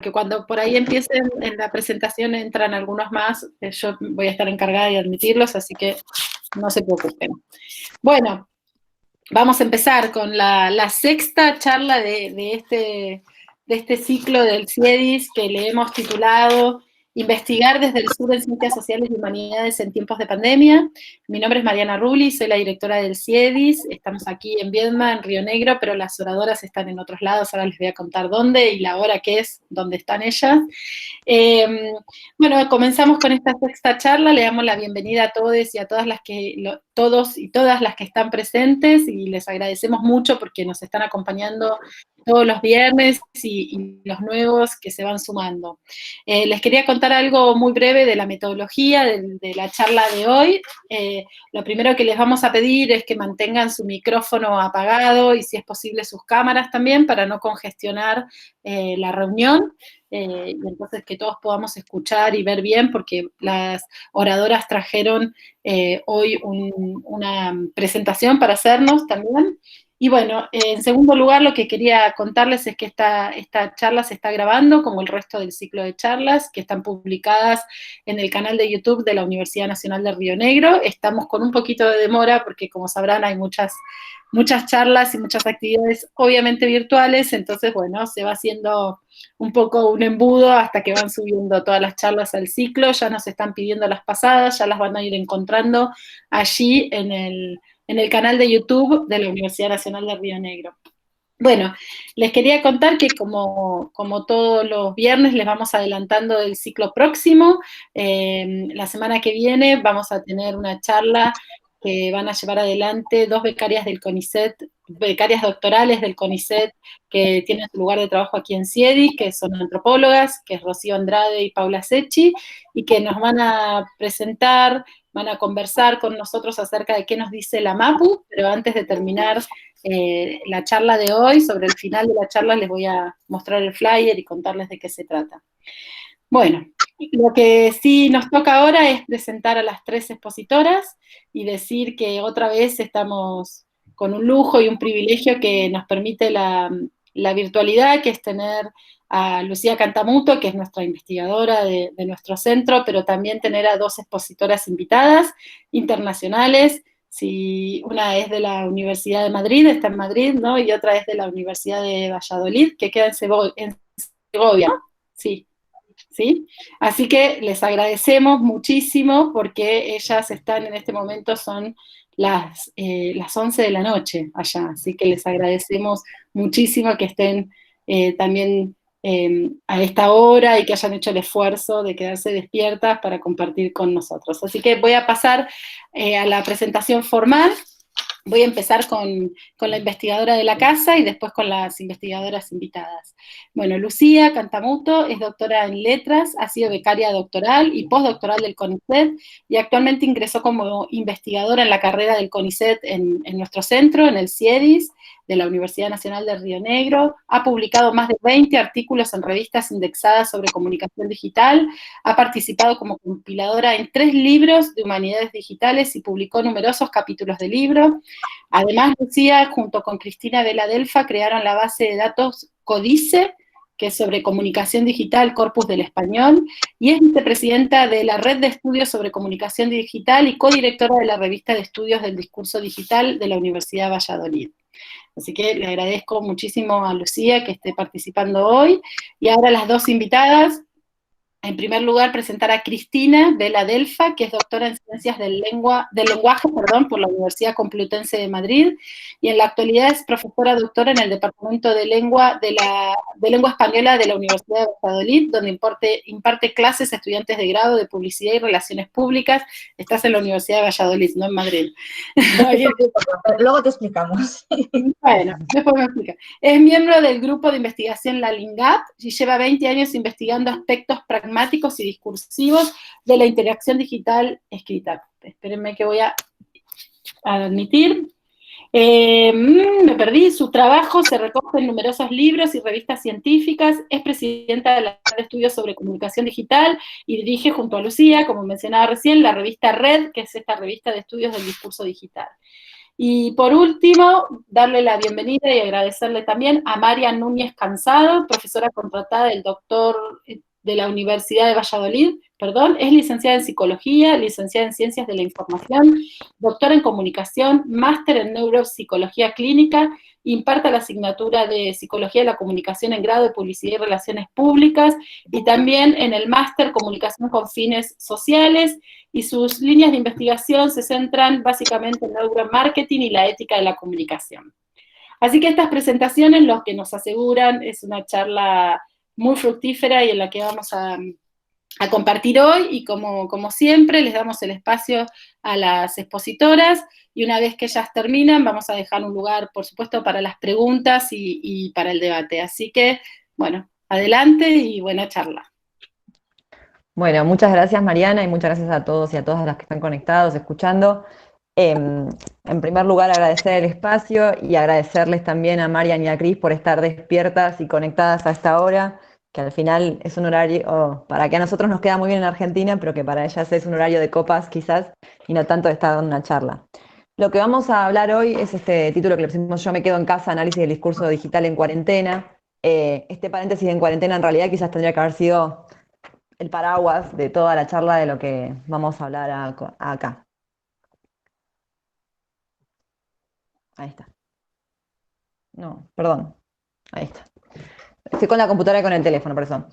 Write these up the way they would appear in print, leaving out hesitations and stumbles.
que cuando por ahí empiecen en la presentación entran algunos más, yo voy a estar encargada de admitirlos, así que no se preocupen. Bueno, vamos a empezar con la sexta charla de este ciclo del CIEDIS que le hemos titulado Investigar desde el sur en Ciencias Sociales y Humanidades en tiempos de pandemia. Mi nombre es Mariana Rulli, soy la directora del CIEDIS, estamos aquí en Viedma, en Río Negro, pero las oradoras están en otros lados, ahora les voy a contar dónde y la hora que es, dónde están ellas. Bueno, comenzamos con esta sexta charla, le damos la bienvenida a todos y a todas las todos y todas las que están presentes, y les agradecemos mucho porque nos están acompañando todos los viernes y los nuevos que se van sumando. Les quería contar algo muy breve de la metodología de la charla de hoy. Lo primero que les vamos a pedir es que mantengan su micrófono apagado y si es posible sus cámaras también para no congestionar la reunión. Y entonces que todos podamos escuchar y ver bien, porque las oradoras trajeron hoy una presentación para hacernos también. Y bueno, en segundo lugar, lo que quería contarles es que esta charla se está grabando, como el resto del ciclo de charlas, que están publicadas en el canal de YouTube de la Universidad Nacional de Río Negro. Estamos con un poquito de demora, porque como sabrán, hay muchas charlas y muchas actividades, obviamente virtuales, entonces, bueno, se va haciendo un poco un embudo hasta que van subiendo todas las charlas al ciclo. Ya nos están pidiendo las pasadas, ya las van a ir encontrando allí en el canal de YouTube de la Universidad Nacional de Río Negro. Bueno, les quería contar que como todos los viernes les vamos adelantando el ciclo próximo. La semana que viene vamos a tener una charla que van a llevar adelante dos becarias del CONICET, becarias doctorales del CONICET, que tienen su lugar de trabajo aquí en CIEDIS, que son antropólogas, que es Rocío Andrade y Paula Secchi, y que nos van a presentar, van a conversar con nosotros acerca de qué nos dice la MAPU, pero antes de terminar la charla de hoy, sobre el final de la charla les voy a mostrar el flyer y contarles de qué se trata. Bueno, lo que sí nos toca ahora es presentar a las tres expositoras y decir que otra vez estamos con un lujo y un privilegio que nos permite la virtualidad, que es tener a Lucía Cantamuto, que es nuestra investigadora de nuestro centro, pero también tener a dos expositoras invitadas internacionales. Si una es de la Universidad de Madrid, está en Madrid, ¿no? Y otra es de la Universidad de Valladolid, que queda en Segovia, ¿no? Sí. ¿Sí? Así que les agradecemos muchísimo porque ellas están en este momento, son las 11 de la noche allá, así que les agradecemos muchísimo que estén también a esta hora y que hayan hecho el esfuerzo de quedarse despiertas para compartir con nosotros. Así que voy a pasar a la presentación formal. Voy a empezar con la investigadora de la casa y después con las investigadoras invitadas. Bueno, Lucía Cantamuto es doctora en letras, ha sido becaria doctoral y postdoctoral del CONICET y actualmente ingresó como investigadora en la carrera del CONICET en nuestro centro, en el CIEDIS, de la Universidad Nacional de Río Negro. Ha publicado más de 20 artículos en revistas indexadas sobre comunicación digital, ha participado como compiladora en 3 libros de humanidades digitales y publicó numerosos capítulos de libro. Además, Lucía, junto con Cristina Vela Delfa, crearon la base de datos Codice, que es sobre comunicación digital, Corpus del Español, y es vicepresidenta de la Red de Estudios sobre Comunicación Digital y codirectora de la Revista de Estudios del Discurso Digital de la Universidad de Valladolid. Así que le agradezco muchísimo a Lucía que esté participando hoy. Y ahora las dos invitadas. En primer lugar, presentar a Cristina Vela Delfa, que es doctora en Ciencias del Lenguaje por la Universidad Complutense de Madrid, y en la actualidad es profesora doctora en el Departamento de Lengua Española de la Universidad de Valladolid, donde imparte clases a estudiantes de grado de Publicidad y Relaciones Públicas. Estás en la Universidad de Valladolid, no en Madrid. Luego te explicamos. Bueno, después me explica. Es miembro del grupo de investigación La LINGAP y lleva 20 años investigando aspectos pragmáticos y discursivos de la interacción digital escrita. Espérenme que voy a admitir. Me perdí. Su trabajo se recoge en numerosos libros y revistas científicas. Es presidenta de la Red de Estudios sobre Comunicación Digital y dirige junto a Lucía, como mencionaba recién, la revista Red, que es esta revista de estudios del discurso digital. Y por último, darle la bienvenida y agradecerle también a María Núñez Cansado, profesora contratada del doctor de la Universidad de Valladolid, perdón, es licenciada en Psicología, licenciada en Ciencias de la Información, doctora en Comunicación, máster en Neuropsicología Clínica, imparte la asignatura de Psicología de la Comunicación en grado de Publicidad y Relaciones Públicas, y también en el máster Comunicación con Fines Sociales, y sus líneas de investigación se centran básicamente en neuromarketing y la ética de la comunicación. Así que estas presentaciones lo que nos aseguran es una charla muy fructífera y en la que vamos a compartir hoy, y como siempre les damos el espacio a las expositoras, y una vez que ellas terminan vamos a dejar un lugar, por supuesto, para las preguntas y para el debate. Así que, bueno, adelante y buena charla. Bueno, muchas gracias Mariana y muchas gracias a todos y a todas las que están conectados, escuchando. En primer lugar, agradecer el espacio y agradecerles también a Marian y a Cris por estar despiertas y conectadas a esta hora, que al final es un horario para que a nosotros nos queda muy bien en Argentina, pero que para ellas es un horario de copas quizás, y no tanto de estar dando una charla. Lo que vamos a hablar hoy es este título que le pusimos Yo me quedo en casa, análisis del discurso digital en cuarentena. Este paréntesis en cuarentena en realidad quizás tendría que haber sido el paraguas de toda la charla de lo que vamos a hablar acá. Ahí está. No, perdón. Ahí está. Estoy con la computadora y con el teléfono, por eso.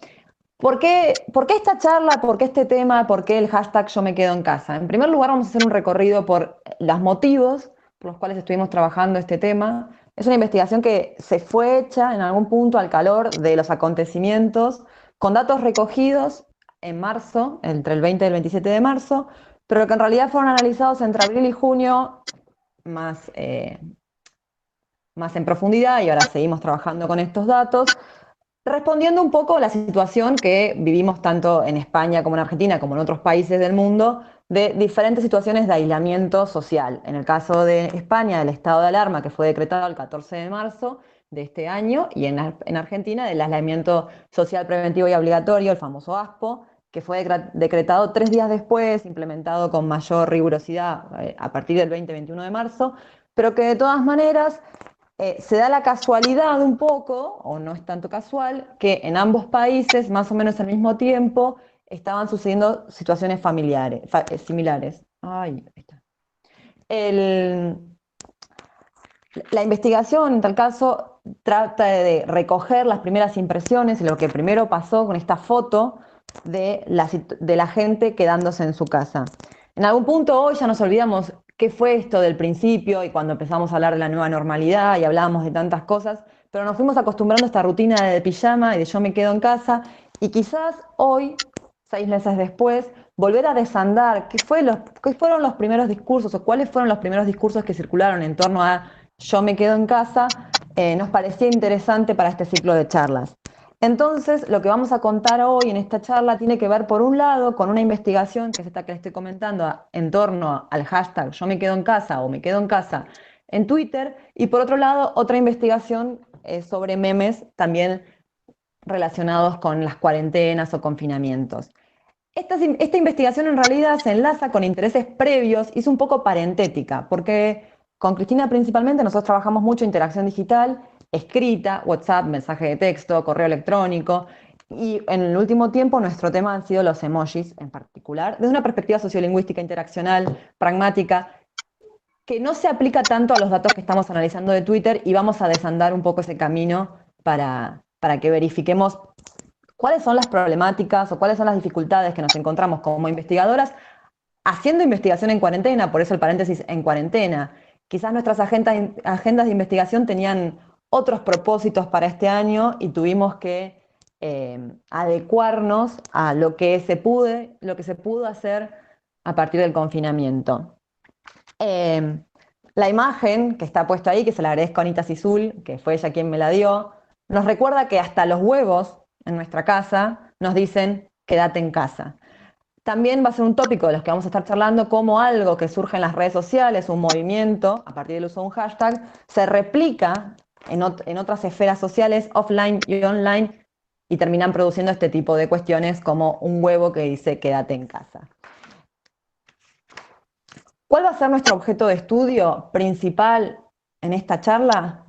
¿Por qué esta charla? ¿Por qué este tema? ¿Por qué el hashtag Yo me quedo en casa? En primer lugar, vamos a hacer un recorrido por los motivos por los cuales estuvimos trabajando este tema. Es una investigación que se fue hecha en algún punto al calor de los acontecimientos, con datos recogidos en marzo, entre el 20 y el 27 de marzo, pero que en realidad fueron analizados entre abril y junio más en profundidad, y ahora seguimos trabajando con estos datos, respondiendo un poco a la situación que vivimos tanto en España como en Argentina, como en otros países del mundo, de diferentes situaciones de aislamiento social. En el caso de España, el estado de alarma que fue decretado el 14 de marzo de este año, y en Argentina del aislamiento social preventivo y obligatorio, el famoso ASPO, que fue decretado 3 días después, implementado con mayor rigurosidad a partir del 20-21 de marzo, pero que de todas maneras se da la casualidad un poco, o no es tanto casual, que en ambos países, más o menos al mismo tiempo, estaban sucediendo situaciones similares. Ay, ahí está. La investigación, en tal caso, trata de recoger las primeras impresiones, lo que primero pasó con esta foto de la gente quedándose en su casa. En algún punto hoy ya nos olvidamos qué fue esto del principio y cuando empezamos a hablar de la nueva normalidad y hablábamos de tantas cosas, pero nos fuimos acostumbrando a esta rutina de pijama y de yo me quedo en casa, y quizás hoy, 6 meses después, volver a desandar qué fueron los primeros discursos o cuáles fueron los primeros discursos que circularon en torno a yo me quedo en casa, nos parecía interesante para este ciclo de charlas. Entonces, lo que vamos a contar hoy en esta charla tiene que ver, por un lado, con una investigación, que es esta que les estoy comentando, en torno al hashtag yo me quedo en casa o me quedo en casa en Twitter, y por otro lado, otra investigación sobre memes también relacionados con las cuarentenas o confinamientos. Esta investigación en realidad se enlaza con intereses previos y es un poco parentética, porque con Cristina principalmente nosotros trabajamos mucho interacción digital, escrita, WhatsApp, mensaje de texto, correo electrónico, y en el último tiempo nuestro tema han sido los emojis en particular, desde una perspectiva sociolingüística, interaccional, pragmática, que no se aplica tanto a los datos que estamos analizando de Twitter, y vamos a desandar un poco ese camino para que verifiquemos cuáles son las problemáticas o cuáles son las dificultades que nos encontramos como investigadoras haciendo investigación en cuarentena, por eso el paréntesis en cuarentena. Quizás nuestras agendas de investigación tenían otros propósitos para este año y tuvimos que adecuarnos a lo que se pudo hacer a partir del confinamiento. La imagen que está puesta ahí, que se la agradezco a Anita Sizul, que fue ella quien me la dio, nos recuerda que hasta los huevos en nuestra casa nos dicen quédate en casa. También va a ser un tópico de los que vamos a estar charlando, como algo que surge en las redes sociales, un movimiento, a partir del uso de un hashtag, se replica en otras esferas sociales, offline y online, y terminan produciendo este tipo de cuestiones como un huevo que dice quédate en casa. ¿Cuál va a ser nuestro objeto de estudio principal en esta charla?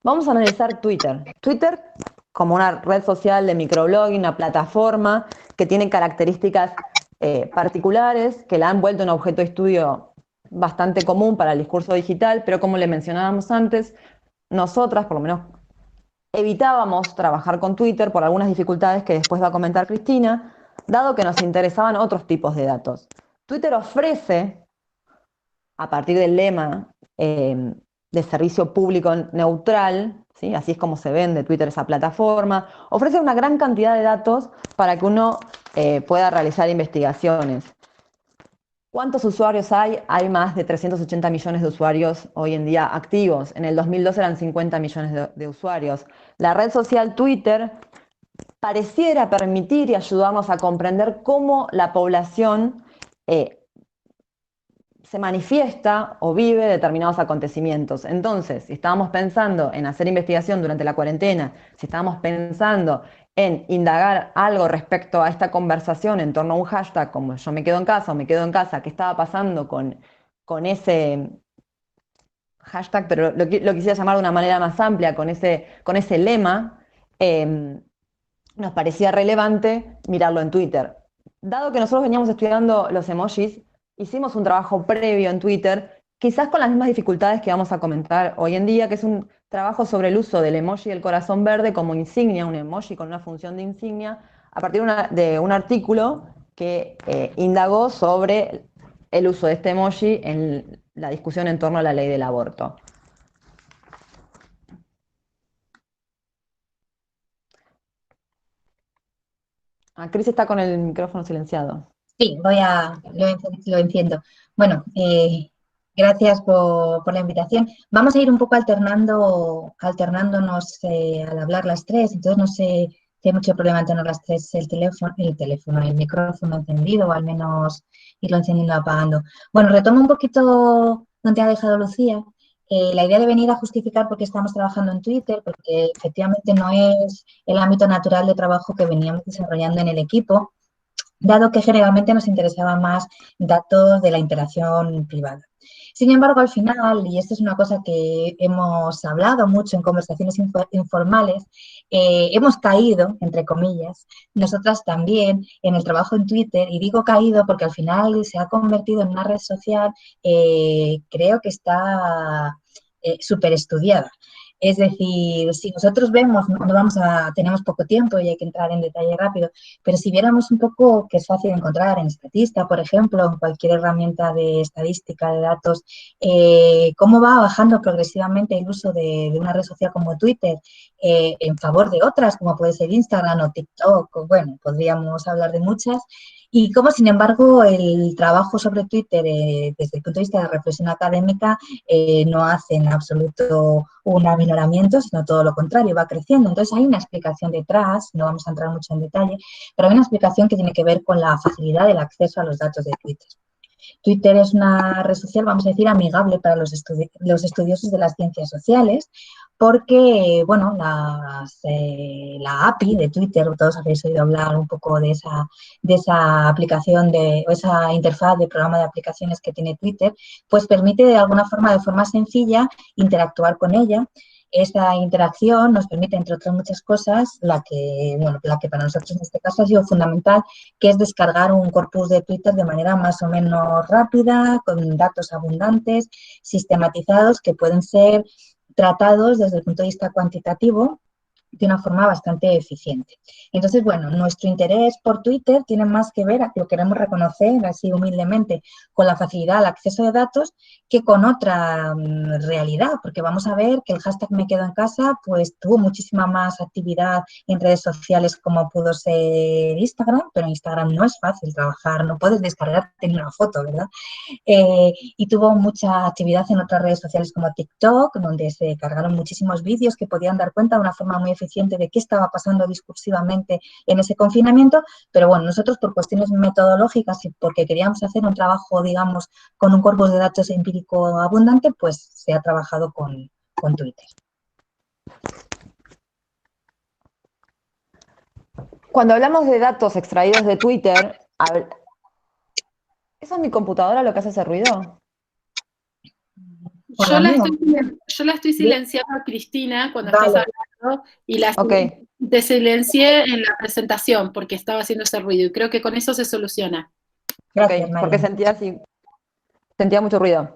Vamos a analizar Twitter. Twitter como una red social de microblogging, una plataforma que tiene características particulares que la han vuelto un objeto de estudio bastante común para el discurso digital, pero como le mencionábamos antes, nosotras, por lo menos, evitábamos trabajar con Twitter por algunas dificultades que después va a comentar Cristina, dado que nos interesaban otros tipos de datos. Twitter ofrece, a partir del lema de servicio público neutral, ¿sí? Así es como se vende Twitter, esa plataforma, ofrece una gran cantidad de datos para que uno pueda realizar investigaciones. ¿Cuántos usuarios hay? Hay más de 380 millones de usuarios hoy en día activos. En el 2002 eran 50 millones de usuarios. La red social Twitter pareciera permitir y ayudarnos a comprender cómo la población se manifiesta o vive determinados acontecimientos. Entonces, si estábamos pensando en hacer investigación durante la cuarentena, si estábamos pensando en indagar algo respecto a esta conversación en torno a un hashtag como yo me quedo en casa o me quedo en casa, ¿qué estaba pasando con ese hashtag? Pero lo quisiera llamar de una manera más amplia, con ese lema, nos parecía relevante mirarlo en Twitter. Dado que nosotros veníamos estudiando los emojis, hicimos un trabajo previo en Twitter, quizás con las mismas dificultades que vamos a comentar hoy en día, que es un trabajo sobre el uso del emoji del corazón verde como insignia, un emoji con una función de insignia, a partir de un artículo que indagó sobre el uso de este emoji en la discusión en torno a la ley del aborto. Cris está con el micrófono silenciado. Sí, lo enciendo. Bueno, gracias por la invitación. Vamos a ir un poco alternándonos al hablar las tres, entonces no sé si hay mucho problema en tener las tres el micrófono encendido, o al menos irlo encendiendo y apagando. Bueno, retomo un poquito donde ha dejado Lucía. La idea de venir a justificar por qué estamos trabajando en Twitter, porque efectivamente no es el ámbito natural de trabajo que veníamos desarrollando en el equipo, dado que generalmente nos interesaban más datos de la interacción privada. Sin embargo, al final, y esto es una cosa que hemos hablado mucho en conversaciones informales, hemos caído, entre comillas, nosotras también, en el trabajo en Twitter, y digo caído porque al final se ha convertido en una red social, creo que está súper estudiada. Es decir, si nosotros vemos, tenemos poco tiempo y hay que entrar en detalle rápido, pero si viéramos un poco, que es fácil encontrar en Statista, por ejemplo, en cualquier herramienta de estadística de datos, cómo va bajando progresivamente el uso de una red social como Twitter en favor de otras, como puede ser Instagram o TikTok, o bueno, podríamos hablar de muchas, y cómo, sin embargo, el trabajo sobre Twitter desde el punto de vista de reflexión académica no hace en absoluto un aminoramiento, sino todo lo contrario, va creciendo. Entonces hay una explicación detrás, no vamos a entrar mucho en detalle, pero hay una explicación que tiene que ver con la facilidad del acceso a los datos de Twitter. Twitter es una red social, vamos a decir, amigable para los estudiosos de las ciencias sociales, porque, bueno, la API de Twitter, todos habéis oído hablar un poco de esa aplicación, o esa interfaz de programa de aplicaciones que tiene Twitter, pues permite de alguna forma, de forma sencilla, interactuar con ella. Esta interacción nos permite, entre otras muchas cosas, la que para nosotros en este caso ha sido fundamental, que es descargar un corpus de Twitter de manera más o menos rápida, con datos abundantes, sistematizados, que pueden ser tratados desde el punto de vista cuantitativo de una forma bastante eficiente. Entonces, bueno, nuestro interés por Twitter tiene más que ver, lo queremos reconocer así humildemente, con la facilidad al acceso de datos que con otra realidad, porque vamos a ver que el hashtag me quedo en casa pues tuvo muchísima más actividad en redes sociales como pudo ser Instagram, pero en Instagram no es fácil trabajar, no puedes descargarte ni una foto, ¿verdad? Y tuvo mucha actividad en otras redes sociales como TikTok, donde se cargaron muchísimos vídeos que podían dar cuenta de una forma muy eficiente de qué estaba pasando discursivamente en ese confinamiento, pero bueno, nosotros por cuestiones metodológicas y porque queríamos hacer un trabajo, digamos, con un corpus de datos empírico abundante, pues se ha trabajado con Twitter. Cuando hablamos de datos extraídos de Twitter, ¿eso es mi computadora lo que hace ese ruido? Yo la mío. estoy silenciando a Cristina cuando Vale. estás hablando y Ok, te silencié en la presentación porque estaba haciendo ese ruido y creo que con eso se soluciona. Gracias, ok, porque María. sentía mucho ruido.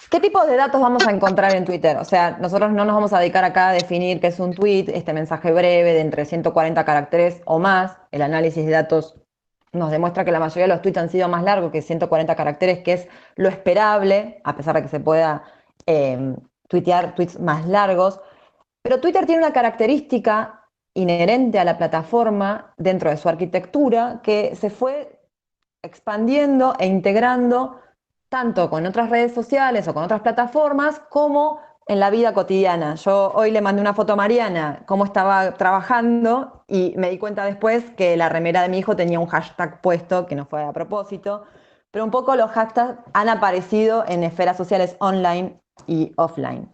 ¿Qué tipo de datos vamos a encontrar en Twitter? O sea, nosotros no nos vamos a dedicar acá a definir qué es un tweet, este mensaje breve de entre 140 caracteres o más. El análisis de datos nos demuestra que la mayoría de los tweets han sido más largos que 140 caracteres, que es lo esperable, a pesar de que se pueda tuitear tweets más largos. Pero Twitter tiene una característica inherente a la plataforma dentro de su arquitectura que se fue expandiendo e integrando tanto con otras redes sociales o con otras plataformas como en la vida cotidiana. Yo hoy le mandé una foto a Mariana cómo estaba trabajando y me di cuenta después que la remera de mi hijo tenía un hashtag puesto, que no fue a propósito, pero un poco los hashtags han aparecido en esferas sociales online y offline.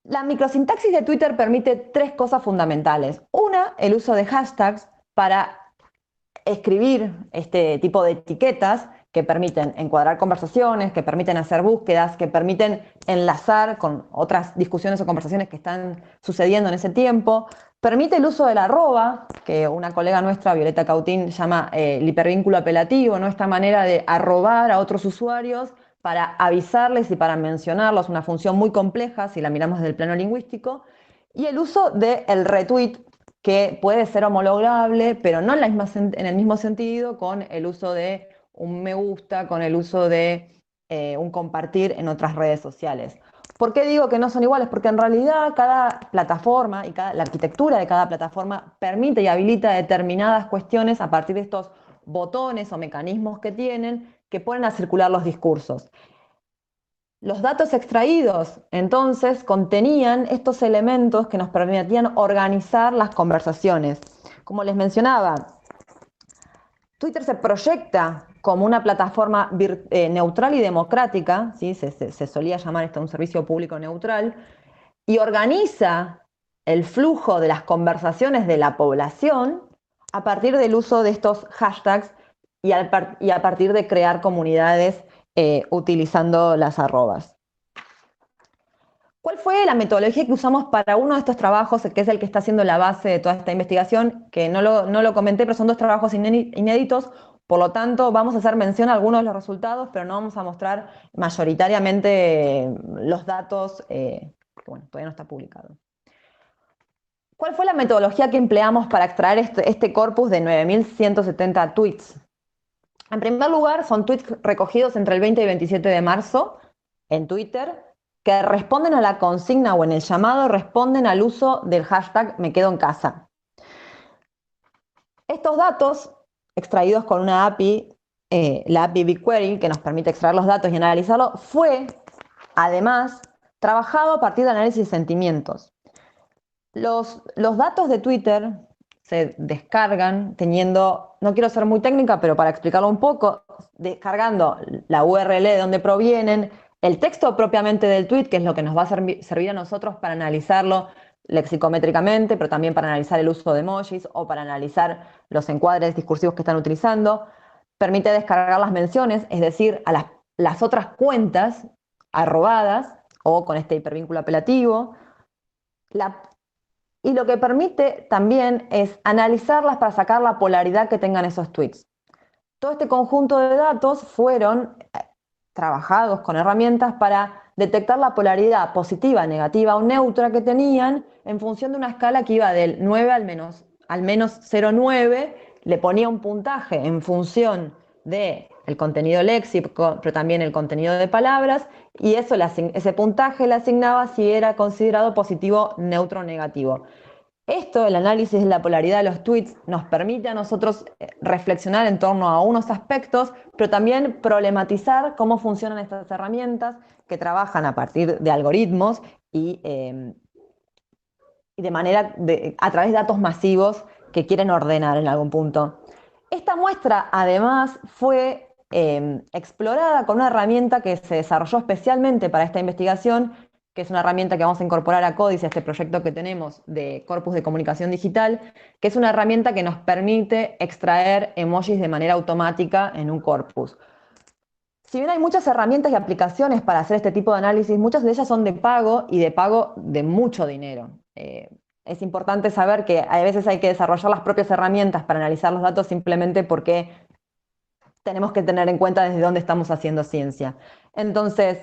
La microsintaxis de Twitter permite tres cosas fundamentales. Una, el uso de hashtags para escribir este tipo de etiquetas que permiten encuadrar conversaciones, que permiten hacer búsquedas, que permiten enlazar con otras discusiones o conversaciones que están sucediendo en ese tiempo. Permite el uso del arroba, que una colega nuestra, Violeta Cautín, llama el hipervínculo apelativo, ¿no? Esta manera de arrobar a otros usuarios para avisarles y para mencionarlos, una función muy compleja si la miramos desde el plano lingüístico. Y el uso del retweet, que puede ser homologable, pero no en el mismo sentido con el uso de un me gusta, con el uso de un compartir en otras redes sociales. ¿Por qué digo que no son iguales? Porque en realidad cada plataforma y la arquitectura de cada plataforma permite y habilita determinadas cuestiones a partir de estos botones o mecanismos que tienen que ponen a circular los discursos. Los datos extraídos, entonces, contenían estos elementos que nos permitían organizar las conversaciones. Como les mencionaba, Twitter se proyecta como una plataforma neutral y democrática, ¿sí? Se solía llamar esto un servicio público neutral, y organiza el flujo de las conversaciones de la población a partir del uso de estos hashtags y a partir de crear comunidades utilizando las arrobas. ¿Cuál fue la metodología que usamos para uno de estos trabajos, que es el que está haciendo la base de toda esta investigación? Que no lo comenté, pero son dos trabajos inéditos, por lo tanto vamos a hacer mención a algunos de los resultados, pero no vamos a mostrar mayoritariamente los datos, que bueno, todavía no está publicado. ¿Cuál fue la metodología que empleamos para extraer este corpus de 9.170 tweets? En primer lugar, son tweets recogidos entre el 20 y 27 de marzo en Twitter, que responden a la consigna o en el llamado responden al uso del hashtag me quedo en casa. Estos datos, extraídos con una API, la API BigQuery, que nos permite extraer los datos y analizarlos, fue, además, trabajado a partir de análisis de sentimientos. Los datos de Twitter se descargan teniendo, no quiero ser muy técnica, pero para explicarlo un poco, descargando la URL de donde provienen, el texto propiamente del tweet, que es lo que nos va a servir a nosotros para analizarlo lexicométricamente, pero también para analizar el uso de emojis o para analizar los encuadres discursivos que están utilizando. Permite descargar las menciones, es decir, a las otras cuentas arrobadas o con este hipervínculo apelativo. Y lo que permite también es analizarlas para sacar la polaridad que tengan esos tweets. Todo este conjunto de datos fueron trabajados con herramientas para detectar la polaridad positiva, negativa o neutra que tenían en función de una escala que iba del 9 al menos 0,9, le ponía un puntaje en función del contenido léxico, pero también el contenido de palabras, y ese puntaje le asignaba si era considerado positivo, neutro o negativo. Esto, el análisis de la polaridad de los tweets, nos permite a nosotros reflexionar en torno a unos aspectos, pero también problematizar cómo funcionan estas herramientas que trabajan a partir de algoritmos y de manera a través de datos masivos que quieren ordenar en algún punto. Esta muestra, además, fue explorada con una herramienta que se desarrolló especialmente para esta investigación, que es una herramienta que vamos a incorporar a Códice, a este proyecto que tenemos de corpus de comunicación digital, que es una herramienta que nos permite extraer emojis de manera automática en un corpus. Si bien hay muchas herramientas y aplicaciones para hacer este tipo de análisis, muchas de ellas son de pago y de pago de mucho dinero. Es importante saber que a veces hay que desarrollar las propias herramientas para analizar los datos simplemente porque tenemos que tener en cuenta desde dónde estamos haciendo ciencia. Entonces,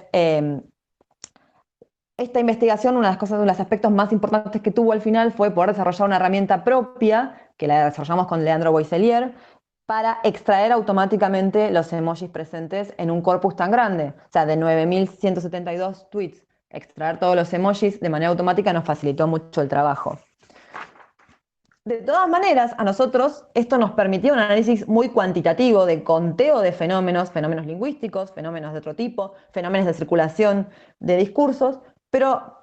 esta investigación, uno de los aspectos más importantes que tuvo al final fue poder desarrollar una herramienta propia, que la desarrollamos con Leandro Boisselier, para extraer automáticamente los emojis presentes en un corpus tan grande. O sea, de 9.172 tweets, extraer todos los emojis de manera automática nos facilitó mucho el trabajo. De todas maneras, a nosotros esto nos permitió un análisis muy cuantitativo de conteo de fenómenos lingüísticos, fenómenos de otro tipo, fenómenos de circulación de discursos, pero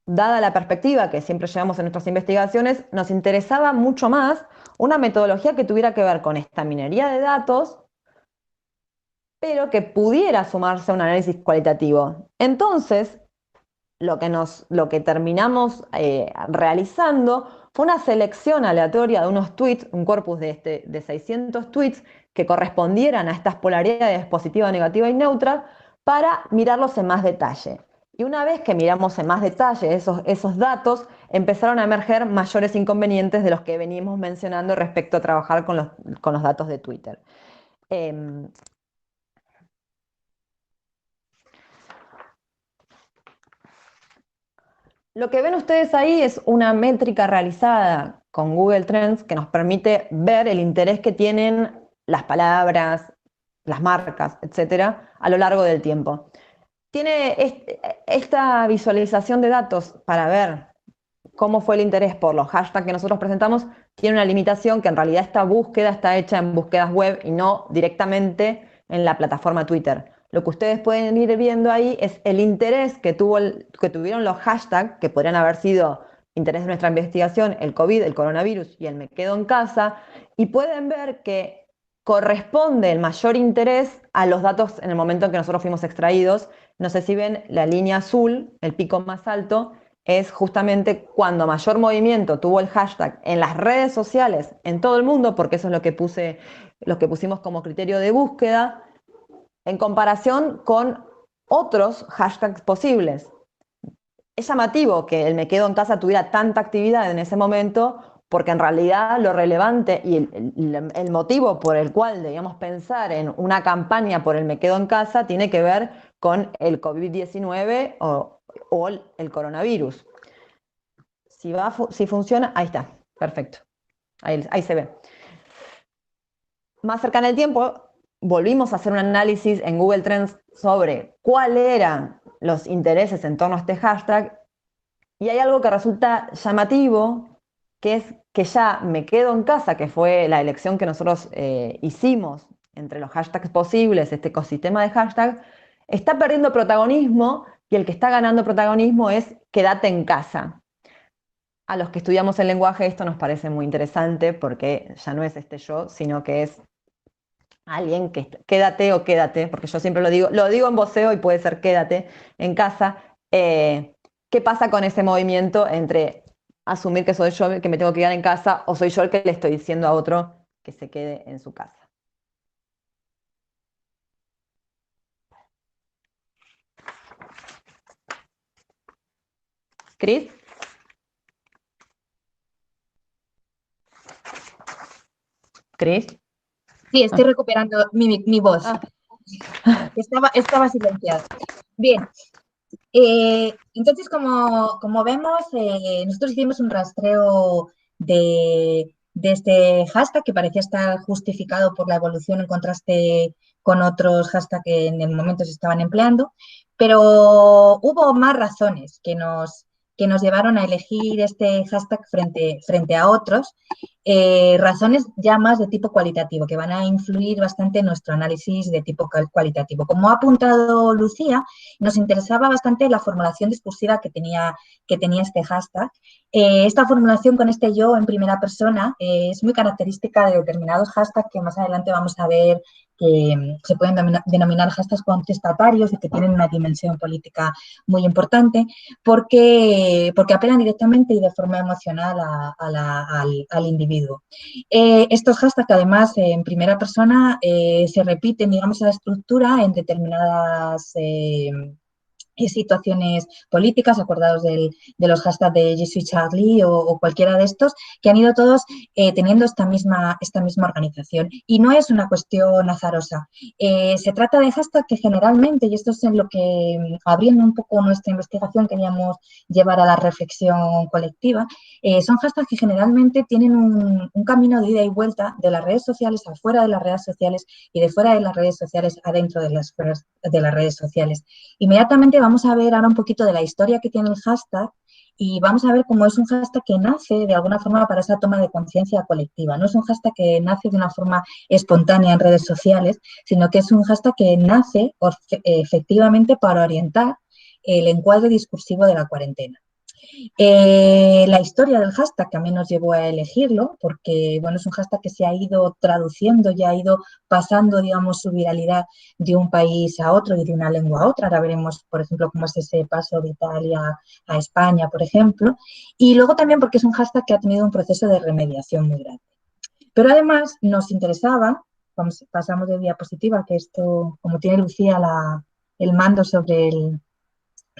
dada la perspectiva que siempre llevamos en nuestras investigaciones, nos interesaba mucho más una metodología que tuviera que ver con esta minería de datos, pero que pudiera sumarse a un análisis cualitativo. Entonces, lo que terminamos realizando fue una selección aleatoria de unos tweets, un corpus de 600 tweets que correspondieran a estas polaridades positiva, negativa y neutra, para mirarlos en más detalle. Y una vez que miramos en más detalle esos datos, empezaron a emerger mayores inconvenientes de los que venimos mencionando respecto a trabajar con los datos de Twitter. Lo que ven ustedes ahí es una métrica realizada con Google Trends que nos permite ver el interés que tienen las palabras, las marcas, etcétera, a lo largo del tiempo. Tiene esta visualización de datos para ver cómo fue el interés por los hashtags que nosotros presentamos, tiene una limitación que en realidad esta búsqueda está hecha en búsquedas web y no directamente en la plataforma Twitter. Lo que ustedes pueden ir viendo ahí es el interés que tuvieron los hashtags, que podrían haber sido interés de nuestra investigación, el COVID, el coronavirus y el me quedo en casa, y pueden ver que corresponde el mayor interés a los datos en el momento en que nosotros fuimos extraídos. No sé si ven la línea azul, el pico más alto, es justamente cuando mayor movimiento tuvo el hashtag en las redes sociales en todo el mundo, porque eso es lo que pusimos como criterio de búsqueda, en comparación con otros hashtags posibles. Es llamativo que el me quedo en casa tuviera tanta actividad en ese momento, porque en realidad lo relevante y el motivo por el cual debíamos pensar en una campaña por el me quedo en casa tiene que ver con el COVID-19 o el coronavirus. Si funciona, ahí está, perfecto. Ahí se ve. Más cerca en el tiempo, volvimos a hacer un análisis en Google Trends sobre cuáles eran los intereses en torno a este hashtag, y hay algo que resulta llamativo, que es que ya me quedo en casa, que fue la elección que nosotros hicimos entre los hashtags posibles, este ecosistema de hashtag, está perdiendo protagonismo, y el que está ganando protagonismo es quédate en casa. A los que estudiamos el lenguaje esto nos parece muy interesante, porque ya no es yo, sino que es alguien que quédate o quédate, porque yo siempre lo digo en voceo y puede ser quédate en casa. ¿Qué pasa con ese movimiento entre asumir que soy yo el que me tengo que quedar en casa o soy yo el que le estoy diciendo a otro que se quede en su casa? ¿Cris? ¿Cris? Sí, estoy recuperando mi voz. Estaba silenciada. Bien. Entonces, como vemos, nosotros hicimos un rastreo de este hashtag que parecía estar justificado por la evolución en contraste con otros hashtags que en el momento se estaban empleando, pero hubo más razones que nos llevaron a elegir este hashtag frente a otros, razones ya más de tipo cualitativo, que van a influir bastante en nuestro análisis de tipo cualitativo. Como ha apuntado Lucía, nos interesaba bastante la formulación discursiva que tenía este hashtag. Esta formulación con este yo en primera persona es muy característica de determinados hashtags que más adelante vamos a ver se pueden denominar hashtags contestatarios y que tienen una dimensión política muy importante porque apelan directamente y de forma emocional al individuo. Estos hashtags, además, en primera persona, se repiten, digamos, a la estructura en determinadas situaciones políticas, acordados de los hashtags de Je suis Charlie o cualquiera de estos, que han ido todos teniendo esta misma organización. Y no es una cuestión azarosa. Se trata de hashtags que generalmente, y esto es en lo que, abriendo un poco nuestra investigación, queríamos llevar a la reflexión colectiva, son hashtags que generalmente tienen un camino de ida y vuelta de las redes sociales afuera de las redes sociales y de fuera de las redes sociales adentro de las redes sociales. Inmediatamente vamos a ver ahora un poquito de la historia que tiene el hashtag y vamos a ver cómo es un hashtag que nace de alguna forma para esa toma de conciencia colectiva. No es un hashtag que nace de una forma espontánea en redes sociales, sino que es un hashtag que nace efectivamente para orientar el encuadre discursivo de la cuarentena. La historia del hashtag también nos llevó a elegirlo porque, bueno, es un hashtag que se ha ido traduciendo y ha ido pasando, digamos, su viralidad de un país a otro y de una lengua a otra. Ahora veremos, por ejemplo, cómo es ese paso de Italia a España, por ejemplo. Y luego también porque es un hashtag que ha tenido un proceso de remediación muy grande. Pero además nos interesaba, pasamos de diapositiva, que esto, como tiene Lucía el mando sobre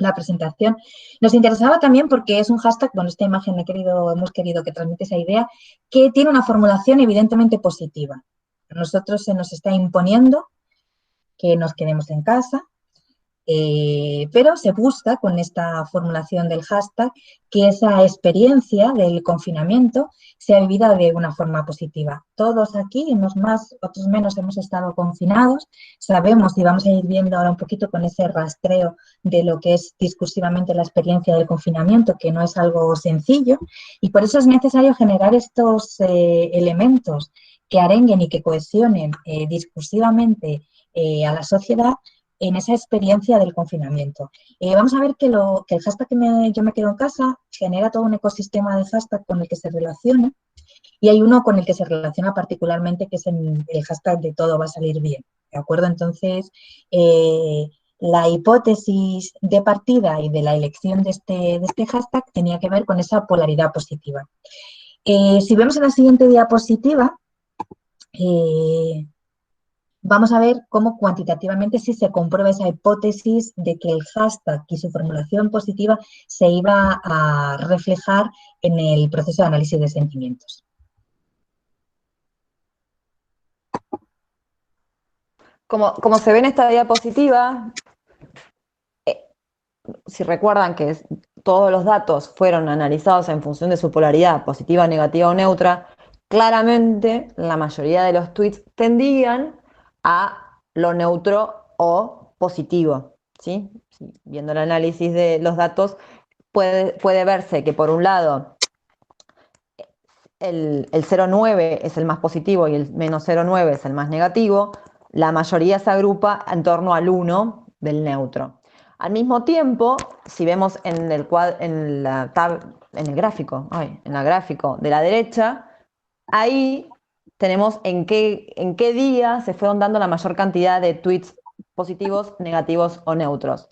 la presentación. Nos interesaba también porque es un hashtag, bueno, esta imagen hemos querido que transmite esa idea, que tiene una formulación evidentemente positiva. A nosotros se nos está imponiendo que nos quedemos en casa, pero se busca con esta formulación del hashtag que esa experiencia del confinamiento sea vivida de una forma positiva. Todos aquí, unos más, otros menos, hemos estado confinados, sabemos y vamos a ir viendo ahora un poquito con ese rastreo de lo que es discursivamente la experiencia del confinamiento, que no es algo sencillo, y por eso es necesario generar estos elementos que arenguen y que cohesionen discursivamente a la sociedad en esa experiencia del confinamiento. Vamos a ver que el hashtag yo me quedo en casa genera todo un ecosistema de hashtag con el que se relaciona y hay uno con el que se relaciona particularmente que es el hashtag de todo va a salir bien, ¿de acuerdo? Entonces, la hipótesis de partida y de la elección de este hashtag tenía que ver con esa polaridad positiva. Si vemos en la siguiente diapositiva, vamos a ver cómo cuantitativamente sí se comprueba esa hipótesis de que el hashtag y su formulación positiva se iba a reflejar en el proceso de análisis de sentimientos. Como se ve en esta diapositiva, si recuerdan que todos los datos fueron analizados en función de su polaridad positiva, negativa o neutra, claramente la mayoría de los tweets tendían a lo neutro o positivo, ¿sí? Viendo el análisis de los datos, puede verse que por un lado el 0,9 es el más positivo y el menos 0,9 es el más negativo. La mayoría se agrupa en torno al 1 del neutro. Al mismo tiempo, si vemos en la gráfico de la derecha, ahí tenemos en qué día se fueron dando la mayor cantidad de tweets positivos, negativos o neutros.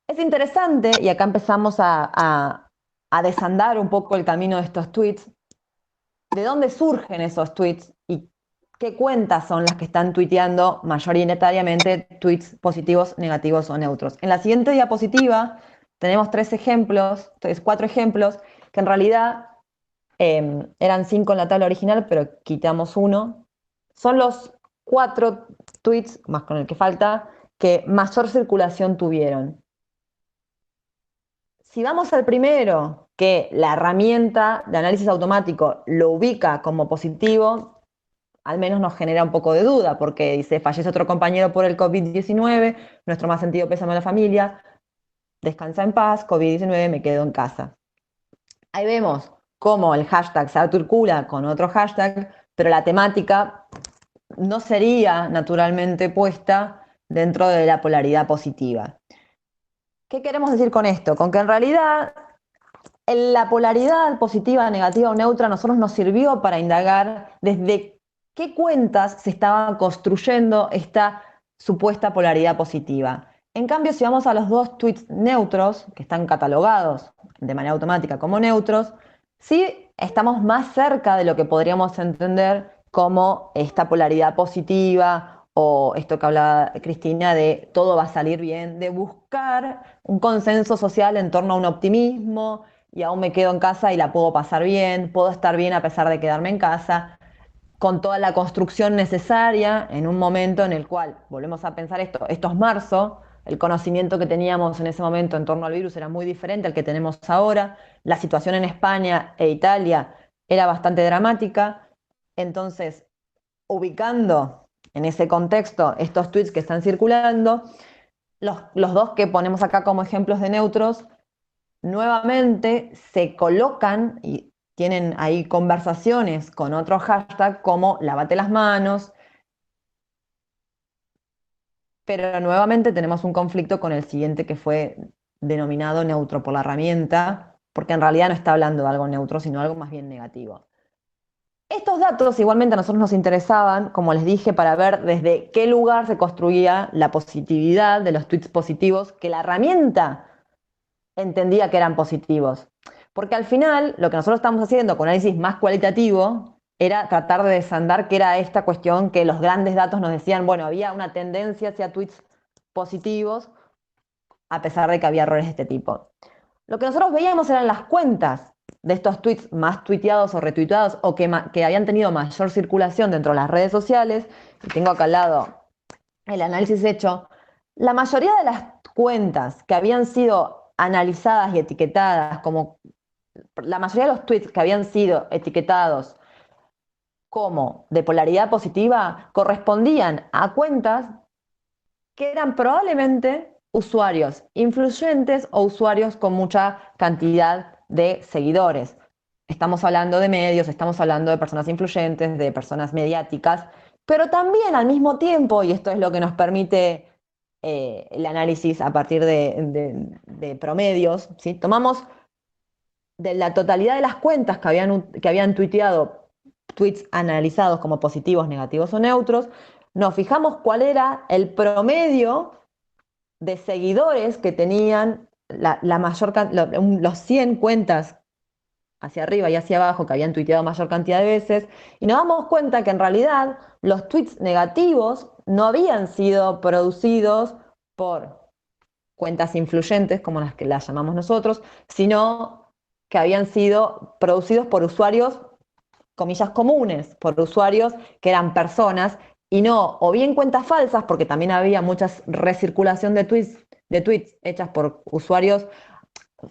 Es interesante, y acá empezamos a desandar un poco el camino de estos tweets, de dónde surgen esos tweets y qué cuentas son las que están tuiteando mayoritariamente tweets positivos, negativos o neutros. En la siguiente diapositiva tenemos 4 ejemplos, que en realidad eran 5 en la tabla original, pero quitamos uno. Son los 4 tweets, más con el que falta, que mayor circulación tuvieron. Si vamos al primero, que la herramienta de análisis automático lo ubica como positivo, al menos nos genera un poco de duda, porque dice, fallece otro compañero por el COVID-19, nuestro más sentido pésame a la familia, descansa en paz, COVID-19, me quedo en casa. Ahí vemos cómo el hashtag se circula con otro hashtag, pero la temática no sería naturalmente puesta dentro de la polaridad positiva. ¿Qué queremos decir con esto? Con que en realidad la polaridad positiva, negativa o neutra a nosotros nos sirvió para indagar desde qué cuentas se estaba construyendo esta supuesta polaridad positiva. En cambio, si vamos a los dos tweets neutros, que están catalogados de manera automática como neutros, sí estamos más cerca de lo que podríamos entender como esta polaridad positiva o esto que hablaba Cristina de todo va a salir bien, de buscar un consenso social en torno a un optimismo y aún me quedo en casa y la puedo pasar bien, puedo estar bien a pesar de quedarme en casa, con toda la construcción necesaria en un momento en el cual, volvemos a pensar esto es marzo, el conocimiento que teníamos en ese momento en torno al virus era muy diferente al que tenemos ahora, la situación en España e Italia era bastante dramática, entonces, ubicando en ese contexto estos tweets que están circulando, los dos que ponemos acá como ejemplos de neutros, nuevamente se colocan y tienen ahí conversaciones con otro hashtag como lávate las manos, pero nuevamente tenemos un conflicto con el siguiente que fue denominado neutro por la herramienta, porque en realidad no está hablando de algo neutro, sino algo más bien negativo. Estos datos igualmente a nosotros nos interesaban, como les dije, para ver desde qué lugar se construía la positividad de los tweets positivos que la herramienta entendía que eran positivos. Porque al final, lo que nosotros estamos haciendo con análisis más cualitativo era tratar de desandar qué era esta cuestión que los grandes datos nos decían, bueno, había una tendencia hacia tweets positivos, a pesar de que había errores de este tipo. Lo que nosotros veíamos eran las cuentas de estos tweets más tuiteados o retuiteados o que habían tenido mayor circulación dentro de las redes sociales, y tengo acá al lado el análisis hecho, la mayoría de las cuentas que habían sido analizadas y etiquetadas como, la mayoría de los tweets que habían sido etiquetados como de polaridad positiva correspondían a cuentas que eran probablemente usuarios influyentes o usuarios con mucha cantidad de seguidores. Estamos hablando de medios, estamos hablando de personas influyentes, de personas mediáticas, pero también al mismo tiempo, y esto es lo que nos permite el análisis a partir de promedios, ¿sí? Tomamos de la totalidad de las cuentas que habían tuiteado tweets analizados como positivos, negativos o neutros, nos fijamos cuál era el promedio de seguidores que tenían los 100 cuentas hacia arriba y hacia abajo que habían tuiteado mayor cantidad de veces, y nos damos cuenta que en realidad los tweets negativos no habían sido producidos por cuentas influyentes, como las que las llamamos nosotros, sino que habían sido producidos por usuarios, comillas, comunes, por usuarios que eran personas, y no, o bien cuentas falsas, porque también había mucha recirculación de tweets hechas por usuarios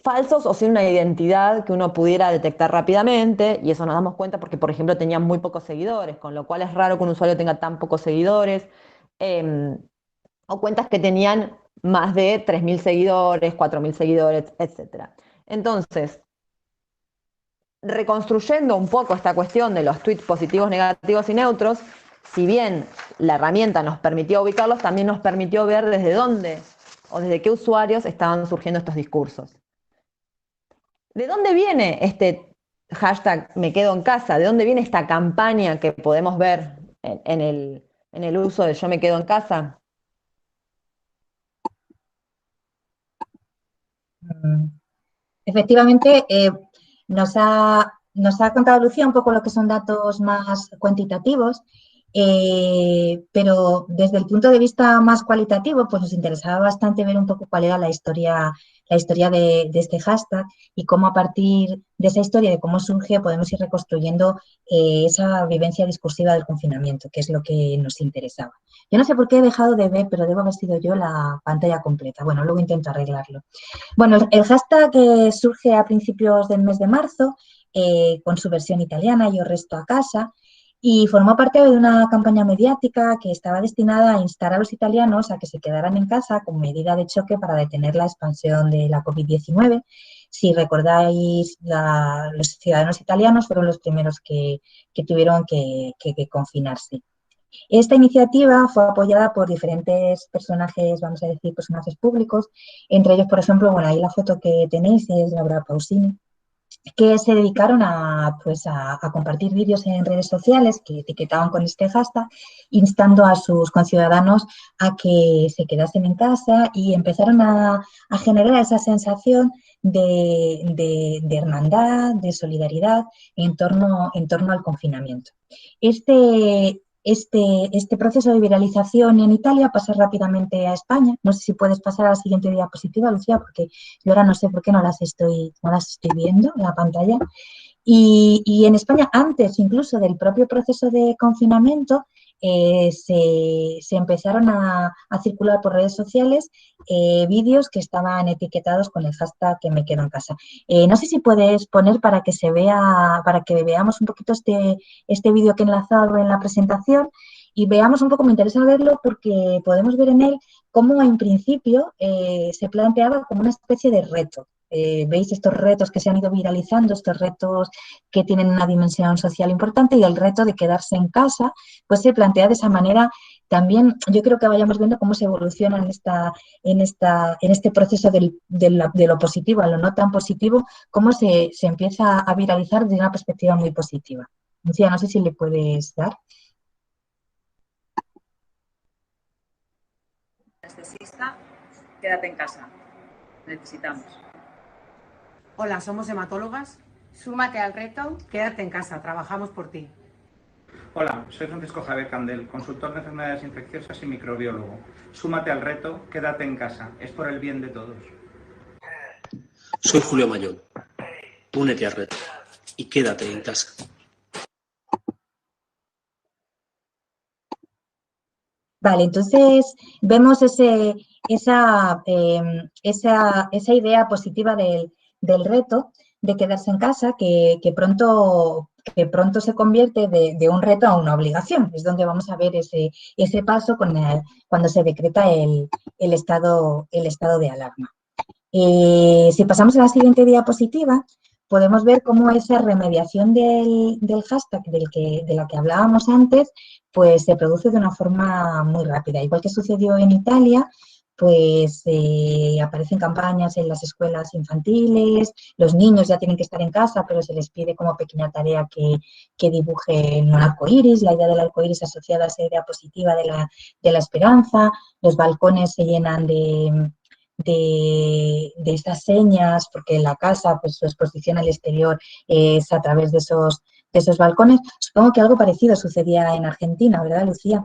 falsos o sin una identidad que uno pudiera detectar rápidamente, y eso nos damos cuenta porque, por ejemplo, tenían muy pocos seguidores, con lo cual es raro que un usuario tenga tan pocos seguidores, o cuentas que tenían más de 3.000 seguidores, 4.000 seguidores, etc. Entonces, reconstruyendo un poco esta cuestión de los tweets positivos, negativos y neutros, si bien la herramienta nos permitió ubicarlos, también nos permitió ver desde dónde o desde qué usuarios estaban surgiendo estos discursos. ¿De dónde viene este hashtag me quedo en casa? ¿De dónde viene esta campaña que podemos ver en el uso de yo me quedo en casa? Efectivamente, nos ha contado Lucía un poco lo que son datos más cuantitativos, pero desde el punto de vista más cualitativo, pues nos interesaba bastante ver un poco cuál era la historia de este hashtag y cómo a partir de esa historia, de cómo surge, podemos ir reconstruyendo esa vivencia discursiva del confinamiento, que es lo que nos interesaba. Yo no sé por qué he dejado de ver, pero debo haber sido yo la pantalla completa. Bueno, luego intento arreglarlo. Bueno, el hashtag surge a principios del mes de marzo con su versión italiana, Yo resto a casa, y formó parte de una campaña mediática que estaba destinada a instar a los italianos a que se quedaran en casa como medida de choque para detener la expansión de la COVID-19. Si recordáis, los ciudadanos italianos fueron los primeros que tuvieron que confinarse. Esta iniciativa fue apoyada por diferentes personajes, vamos a decir, personajes públicos, entre ellos, por ejemplo, bueno, ahí la foto que tenéis es Laura Pausini, que se dedicaron pues a compartir vídeos en redes sociales que etiquetaban con este hashtag, instando a sus conciudadanos a que se quedasen en casa y empezaron a generar esa sensación de hermandad, de solidaridad en torno al confinamiento. Este proceso de viralización en Italia pasa rápidamente a España. No sé si puedes pasar a la siguiente diapositiva, Lucía, porque yo ahora no sé por qué no las estoy viendo en la pantalla. Y en España, antes incluso del propio proceso de confinamiento, se empezaron a circular por redes sociales vídeos que estaban etiquetados con el hashtag que me quedo en casa. No sé si puedes poner para que se vea, para que veamos un poquito este vídeo que he enlazado en la presentación y veamos un poco, me interesa verlo porque podemos ver en él cómo en principio se planteaba como una especie de reto. Veis estos retos que se han ido viralizando, estos retos que tienen una dimensión social importante y el reto de quedarse en casa, pues se plantea de esa manera. También yo creo que vayamos viendo cómo se evoluciona en este proceso de lo positivo a lo no tan positivo, cómo se empieza a viralizar desde una perspectiva muy positiva. Lucía, no sé si le puedes dar. Anestesista, quédate en casa. Necesitamos. Hola, somos hematólogas. Súmate al reto. Quédate en casa, trabajamos por ti. Hola, soy Francisco Javier Candel, consultor de enfermedades infecciosas y microbiólogo. Súmate al reto, quédate en casa, es por el bien de todos. Soy Julio Mayón. Únete al reto y quédate en casa. Vale, entonces vemos esa idea positiva del reto de quedarse en casa que pronto se convierte de un reto a una obligación. Es donde vamos a ver ese paso cuando se decreta el estado de alarma. Si pasamos a la siguiente diapositiva, podemos ver cómo esa remediación del hashtag de la que hablábamos antes, pues se produce de una forma muy rápida. Igual que sucedió en Italia, pues aparecen campañas en las escuelas infantiles, los niños ya tienen que estar en casa, pero se les pide como pequeña tarea que dibujen un arco iris, la idea del arco iris asociada a esa idea positiva de la esperanza, los balcones se llenan de estas señas, porque la casa, pues su exposición al exterior es a través de esos balcones. Supongo que algo parecido sucedía en Argentina, ¿verdad, Lucía?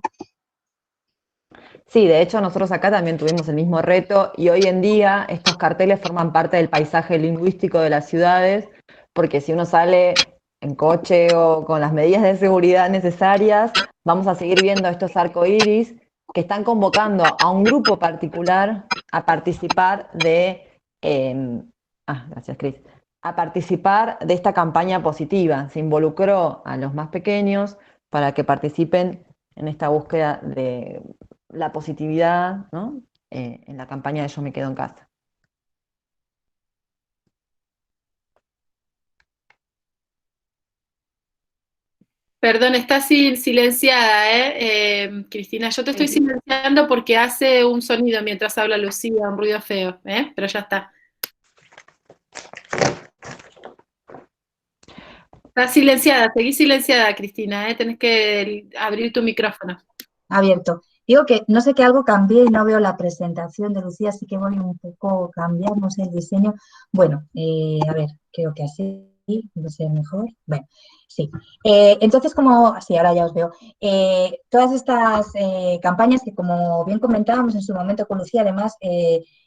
Sí, de hecho nosotros acá también tuvimos el mismo reto y hoy en día estos carteles forman parte del paisaje lingüístico de las ciudades, porque si uno sale en coche o con las medidas de seguridad necesarias, vamos a seguir viendo estos arcoíris que están convocando a un grupo particular a participar gracias, Cris, a participar de esta campaña positiva. Se involucró a los más pequeños para que participen en esta búsqueda de la positividad, ¿no? En la campaña de Yo me quedo en casa. Perdón, estás silenciada, Cristina. Yo te estoy silenciando porque hace un sonido mientras habla Lucía, un ruido feo, pero ya está. Estás silenciada, seguí silenciada, Cristina, tenés que abrir tu micrófono. Abierto. Digo que no sé que algo cambié y no veo la presentación de Lucía, así que voy un poco cambiamos el diseño. Bueno, a ver, creo que así va a ser mejor. Bueno, sí. Entonces, sí, ahora ya os veo. Todas estas campañas que, como bien comentábamos en su momento con Lucía, además,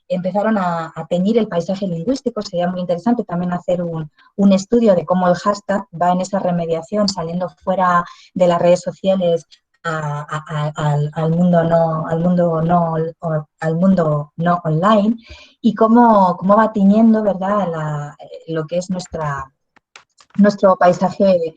empezaron a teñir el paisaje lingüístico. Sería muy interesante también hacer un estudio de cómo el hashtag va en esa remediación, saliendo fuera de las redes sociales al mundo no online, y cómo va tiñendo, ¿verdad?, lo que es nuestro paisaje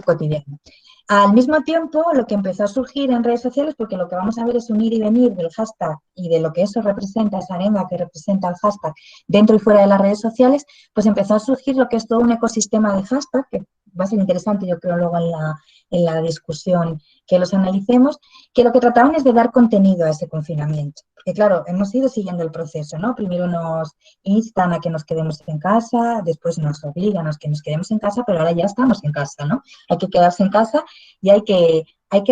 cotidiano. Al mismo tiempo, lo que empezó a surgir en redes sociales, porque lo que vamos a ver es un ir y venir del hashtag y de lo que eso representa, esa arenga que representa el hashtag dentro y fuera de las redes sociales, pues empezó a surgir lo que es todo un ecosistema de hashtag, que va a ser interesante, yo creo, luego en la discusión que los analicemos, que lo que trataban es de dar contenido a ese confinamiento. Porque claro, hemos ido siguiendo el proceso, ¿no? Primero nos instan a que nos quedemos en casa, después nos obligan a que nos quedemos en casa, pero ahora ya estamos en casa, ¿no? Hay que quedarse en casa y hay que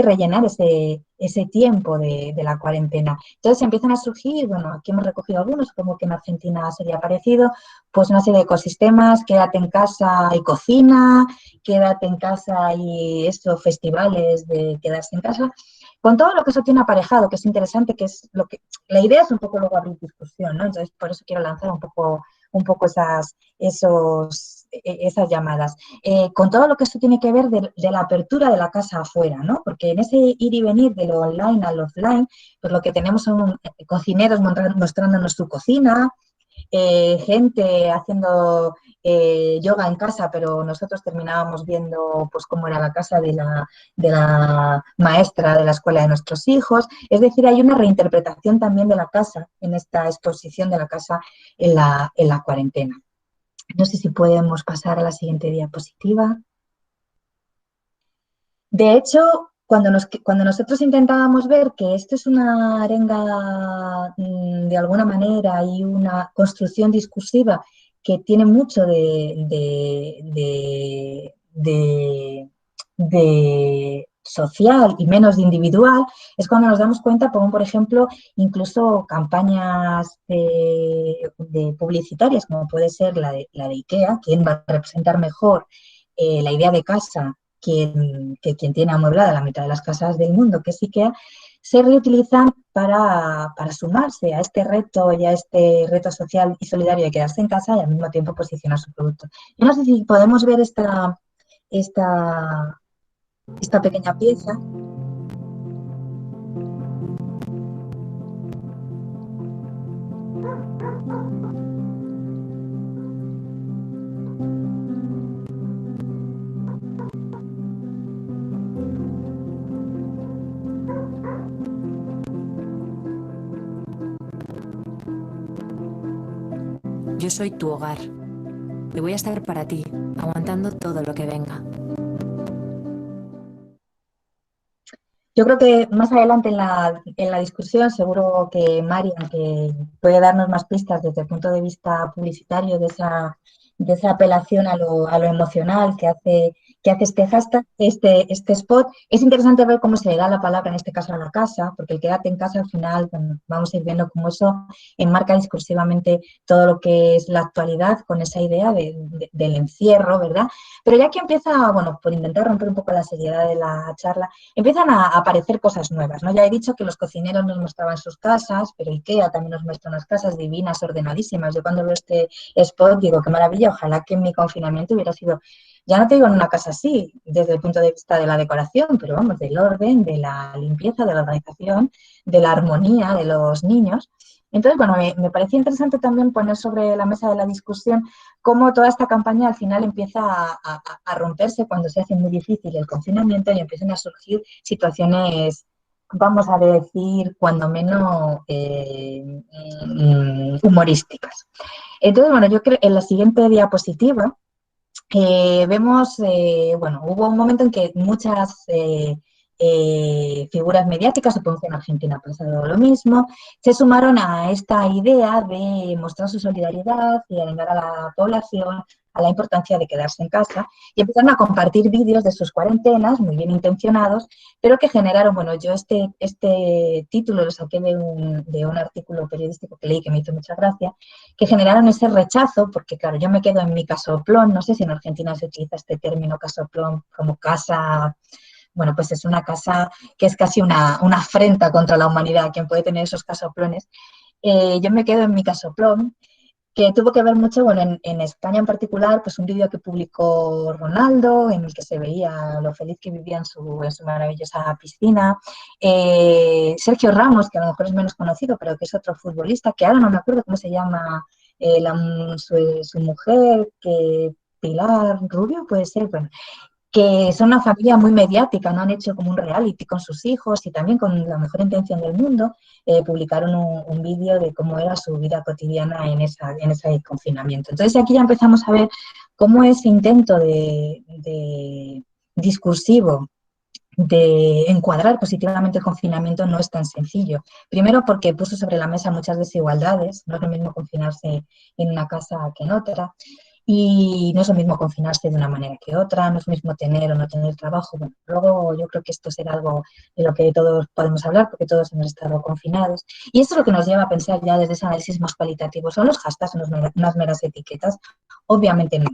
rellenar ese tiempo de la cuarentena. Entonces empiezan a surgir, bueno, aquí hemos recogido algunos, como que en Argentina sería parecido, pues una serie de ecosistemas, quédate en casa y cocina, quédate en casa y estos festivales de quedarse en casa, con todo lo que eso tiene aparejado, que es interesante, que es lo que, la idea es un poco luego abrir discusión, ¿no? Entonces por eso quiero lanzar un poco esas llamadas. Con todo lo que esto tiene que ver de la apertura de la casa afuera, ¿no? Porque en ese ir y venir de lo online al offline, pues lo que tenemos son cocineros mostrándonos su cocina, gente haciendo yoga en casa, pero nosotros terminábamos viendo pues cómo era la casa de la maestra de la escuela de nuestros hijos. Es decir, hay una reinterpretación también de la casa en esta exposición de la casa en la cuarentena. No sé si podemos pasar a la siguiente diapositiva. De hecho, cuando nosotros intentábamos ver que esto es una arenga de alguna manera y una construcción discursiva que tiene mucho de social y menos de individual, es cuando nos damos cuenta, como por ejemplo, incluso campañas de publicitarias, como puede ser la de IKEA, quien va a representar mejor la idea de casa que quien tiene amueblada la mitad de las casas del mundo, que es IKEA, se reutilizan para sumarse a este reto y a este reto social y solidario de quedarse en casa y al mismo tiempo posicionar su producto. Yo no sé si podemos ver esta pequeña pieza. Yo soy tu hogar y voy a estar para ti, aguantando todo lo que venga. Yo creo que más adelante en la discusión, seguro que Marian, que puede darnos más pistas desde el punto de vista publicitario de esa apelación a lo emocional que hace este hashtag, este spot. Es interesante ver cómo se le da la palabra, en este caso a la casa, porque el quédate en casa al final, bueno, vamos a ir viendo cómo eso enmarca discursivamente todo lo que es la actualidad con esa idea del encierro, ¿verdad? Pero ya que empieza, bueno, por intentar romper un poco la seriedad de la charla, empiezan a aparecer cosas nuevas, ¿no? Ya he dicho que los cocineros nos mostraban sus casas, pero IKEA también nos muestra unas casas divinas, ordenadísimas. Yo cuando veo este spot digo, qué maravilla, ojalá que en mi confinamiento hubiera sido, ya no te digo en una casa así, desde el punto de vista de la decoración, pero vamos, del orden, de la limpieza, de la organización, de la armonía de los niños. Entonces, bueno, me parecía interesante también poner sobre la mesa de la discusión cómo toda esta campaña al final empieza a romperse cuando se hace muy difícil el confinamiento y empiezan a surgir situaciones, vamos a decir, cuando menos humorísticas. Entonces, bueno, yo creo que en la siguiente diapositiva vemos, bueno, hubo un momento en que muchas figuras mediáticas, supongo que en Argentina ha pasado lo mismo, se sumaron a esta idea de mostrar su solidaridad y alentar a la población a la importancia de quedarse en casa y empezaron a compartir vídeos de sus cuarentenas, muy bien intencionados, pero que generaron, bueno, yo este título lo saqué de un artículo periodístico que leí que me hizo mucha gracia, que generaron ese rechazo, porque claro, yo me quedo en mi casoplón, no sé si en Argentina se utiliza este término casoplón como casa. Bueno, pues es una casa que es casi una afrenta contra la humanidad, quien puede tener esos casoplones. Yo me quedo en mi casoplón, que tuvo que ver mucho, bueno, en España en particular, pues un vídeo que publicó Ronaldo, en el que se veía lo feliz que vivía en su maravillosa piscina. Sergio Ramos, que a lo mejor es menos conocido, pero que es otro futbolista, que ahora no me acuerdo cómo se llama su mujer, que Pilar Rubio, puede ser, bueno. que son una familia muy mediática, no han hecho como un reality con sus hijos y también con la mejor intención del mundo, publicaron un vídeo de cómo era su vida cotidiana en ese confinamiento. Entonces aquí ya empezamos a ver cómo ese intento de discursivo de encuadrar positivamente el confinamiento no es tan sencillo. Primero porque puso sobre la mesa muchas desigualdades, no es lo mismo confinarse en una casa que en otra, y no es lo mismo confinarse de una manera que otra, no es lo mismo tener o no tener trabajo. Bueno, luego yo creo que esto será algo de lo que todos podemos hablar, porque todos hemos estado confinados. Y esto es lo que nos lleva a pensar ya desde ese análisis más cualitativo. ¿Son los hashtags unas meras etiquetas? Obviamente no.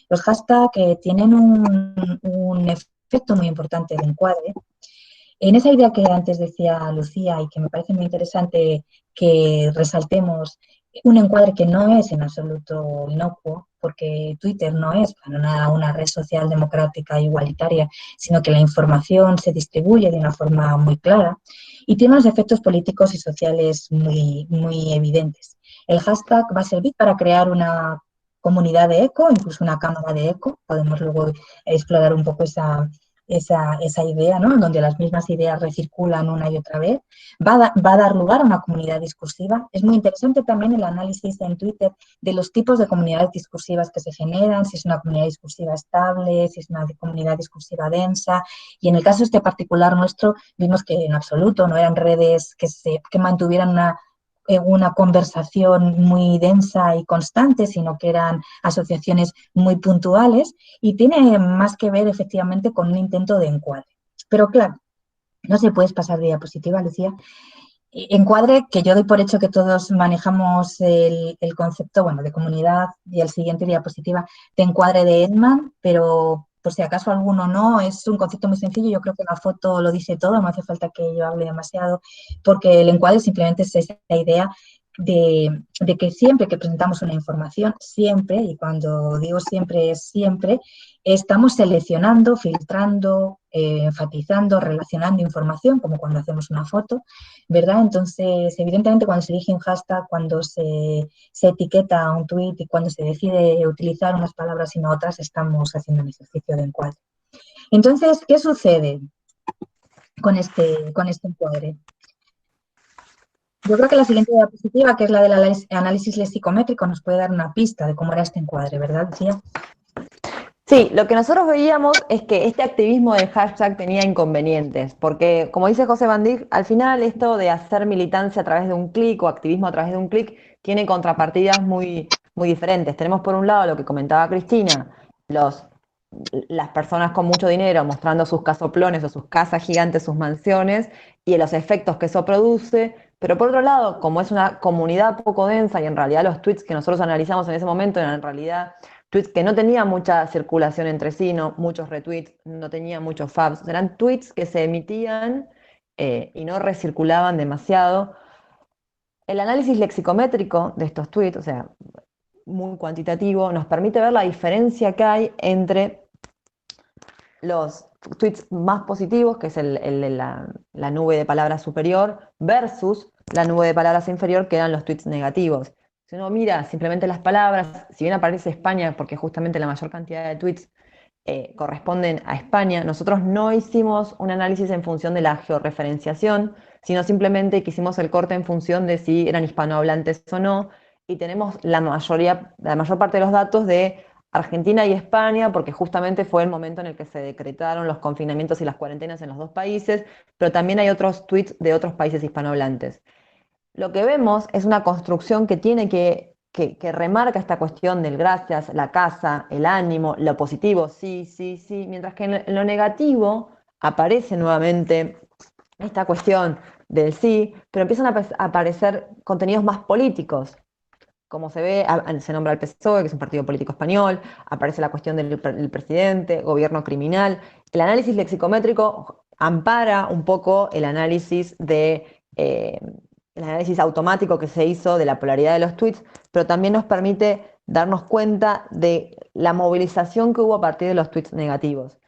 Los hashtags tienen un efecto muy importante de encuadre. En esa idea que antes decía Lucía y que me parece muy interesante que resaltemos, un encuadre que no es en absoluto inocuo, porque Twitter no es para nada una red social democrática e igualitaria, sino que la información se distribuye de una forma muy clara y tiene unos efectos políticos y sociales muy, muy evidentes. El hashtag va a servir para crear una comunidad de eco, incluso una cámara de eco. Podemos luego explorar un poco esa idea, ¿no? En donde las mismas ideas recirculan una y otra vez, va a dar lugar a una comunidad discursiva. Es muy interesante también el análisis en Twitter de los tipos de comunidades discursivas que se generan, si es una comunidad discursiva estable, si es una comunidad discursiva densa, y en el caso este particular nuestro, vimos que en absoluto no eran redes que mantuvieran una conversación muy densa y constante, sino que eran asociaciones muy puntuales y tiene más que ver efectivamente con un intento de encuadre. Pero claro, no se puede pasar de diapositiva, Lucía. Encuadre, que yo doy por hecho que todos manejamos el concepto, bueno, de comunidad y el siguiente diapositiva de encuadre de Edman, pero por si acaso alguno no, es un concepto muy sencillo, yo creo que la foto lo dice todo, no hace falta que yo hable demasiado, porque el encuadre simplemente es esa idea de que siempre que presentamos una información, siempre, y cuando digo siempre es siempre, estamos seleccionando, filtrando, enfatizando, relacionando información, como cuando hacemos una foto, ¿verdad? Entonces, evidentemente, cuando se elige un hashtag, cuando se etiqueta un tweet y cuando se decide utilizar unas palabras y no otras, estamos haciendo un ejercicio de encuadre. Entonces, ¿qué sucede con este encuadre? Yo creo que la siguiente diapositiva, que es la del análisis lexicométrico, nos puede dar una pista de cómo era este encuadre, ¿verdad, Lucía? Sí, lo que nosotros veíamos es que este activismo del hashtag tenía inconvenientes, porque como dice José Van Dijk, al final esto de hacer militancia a través de un clic o activismo a través de un clic tiene contrapartidas muy, muy diferentes. Tenemos por un lado lo que comentaba Cristina, las personas con mucho dinero mostrando sus casoplones o sus casas gigantes, sus mansiones y los efectos que eso produce, pero por otro lado, como es una comunidad poco densa y en realidad los tweets que nosotros analizamos en ese momento eran en realidad tweets que no tenían mucha circulación entre sí, no muchos retweets, no tenían muchos faps, eran tweets que se emitían y no recirculaban demasiado. El análisis lexicométrico de estos tweets, o sea, muy cuantitativo, nos permite ver la diferencia que hay entre los tweets más positivos, que es la nube de palabras superior, versus la nube de palabras inferior, que eran los tweets negativos. Si uno mira simplemente las palabras, si bien aparece España, porque justamente la mayor cantidad de tweets corresponden a España, nosotros no hicimos un análisis en función de la georreferenciación, sino simplemente que hicimos el corte en función de si eran hispanohablantes o no, y tenemos la mayor parte de los datos de Argentina y España, porque justamente fue el momento en el que se decretaron los confinamientos y las cuarentenas en los dos países, pero también hay otros tweets de otros países hispanohablantes. Lo que vemos es una construcción que tiene que remarca esta cuestión del gracias, la casa, el ánimo, lo positivo, sí, sí, sí, mientras que en lo negativo aparece nuevamente esta cuestión del sí, pero empiezan a aparecer contenidos más políticos. Como se ve, se nombra el PSOE, que es un partido político español, aparece la cuestión del presidente, gobierno criminal. El análisis lexicométrico ampara un poco el análisis el análisis automático que se hizo de la polaridad de los tweets, pero también nos permite darnos cuenta de la movilización que hubo a partir de los tweets negativos.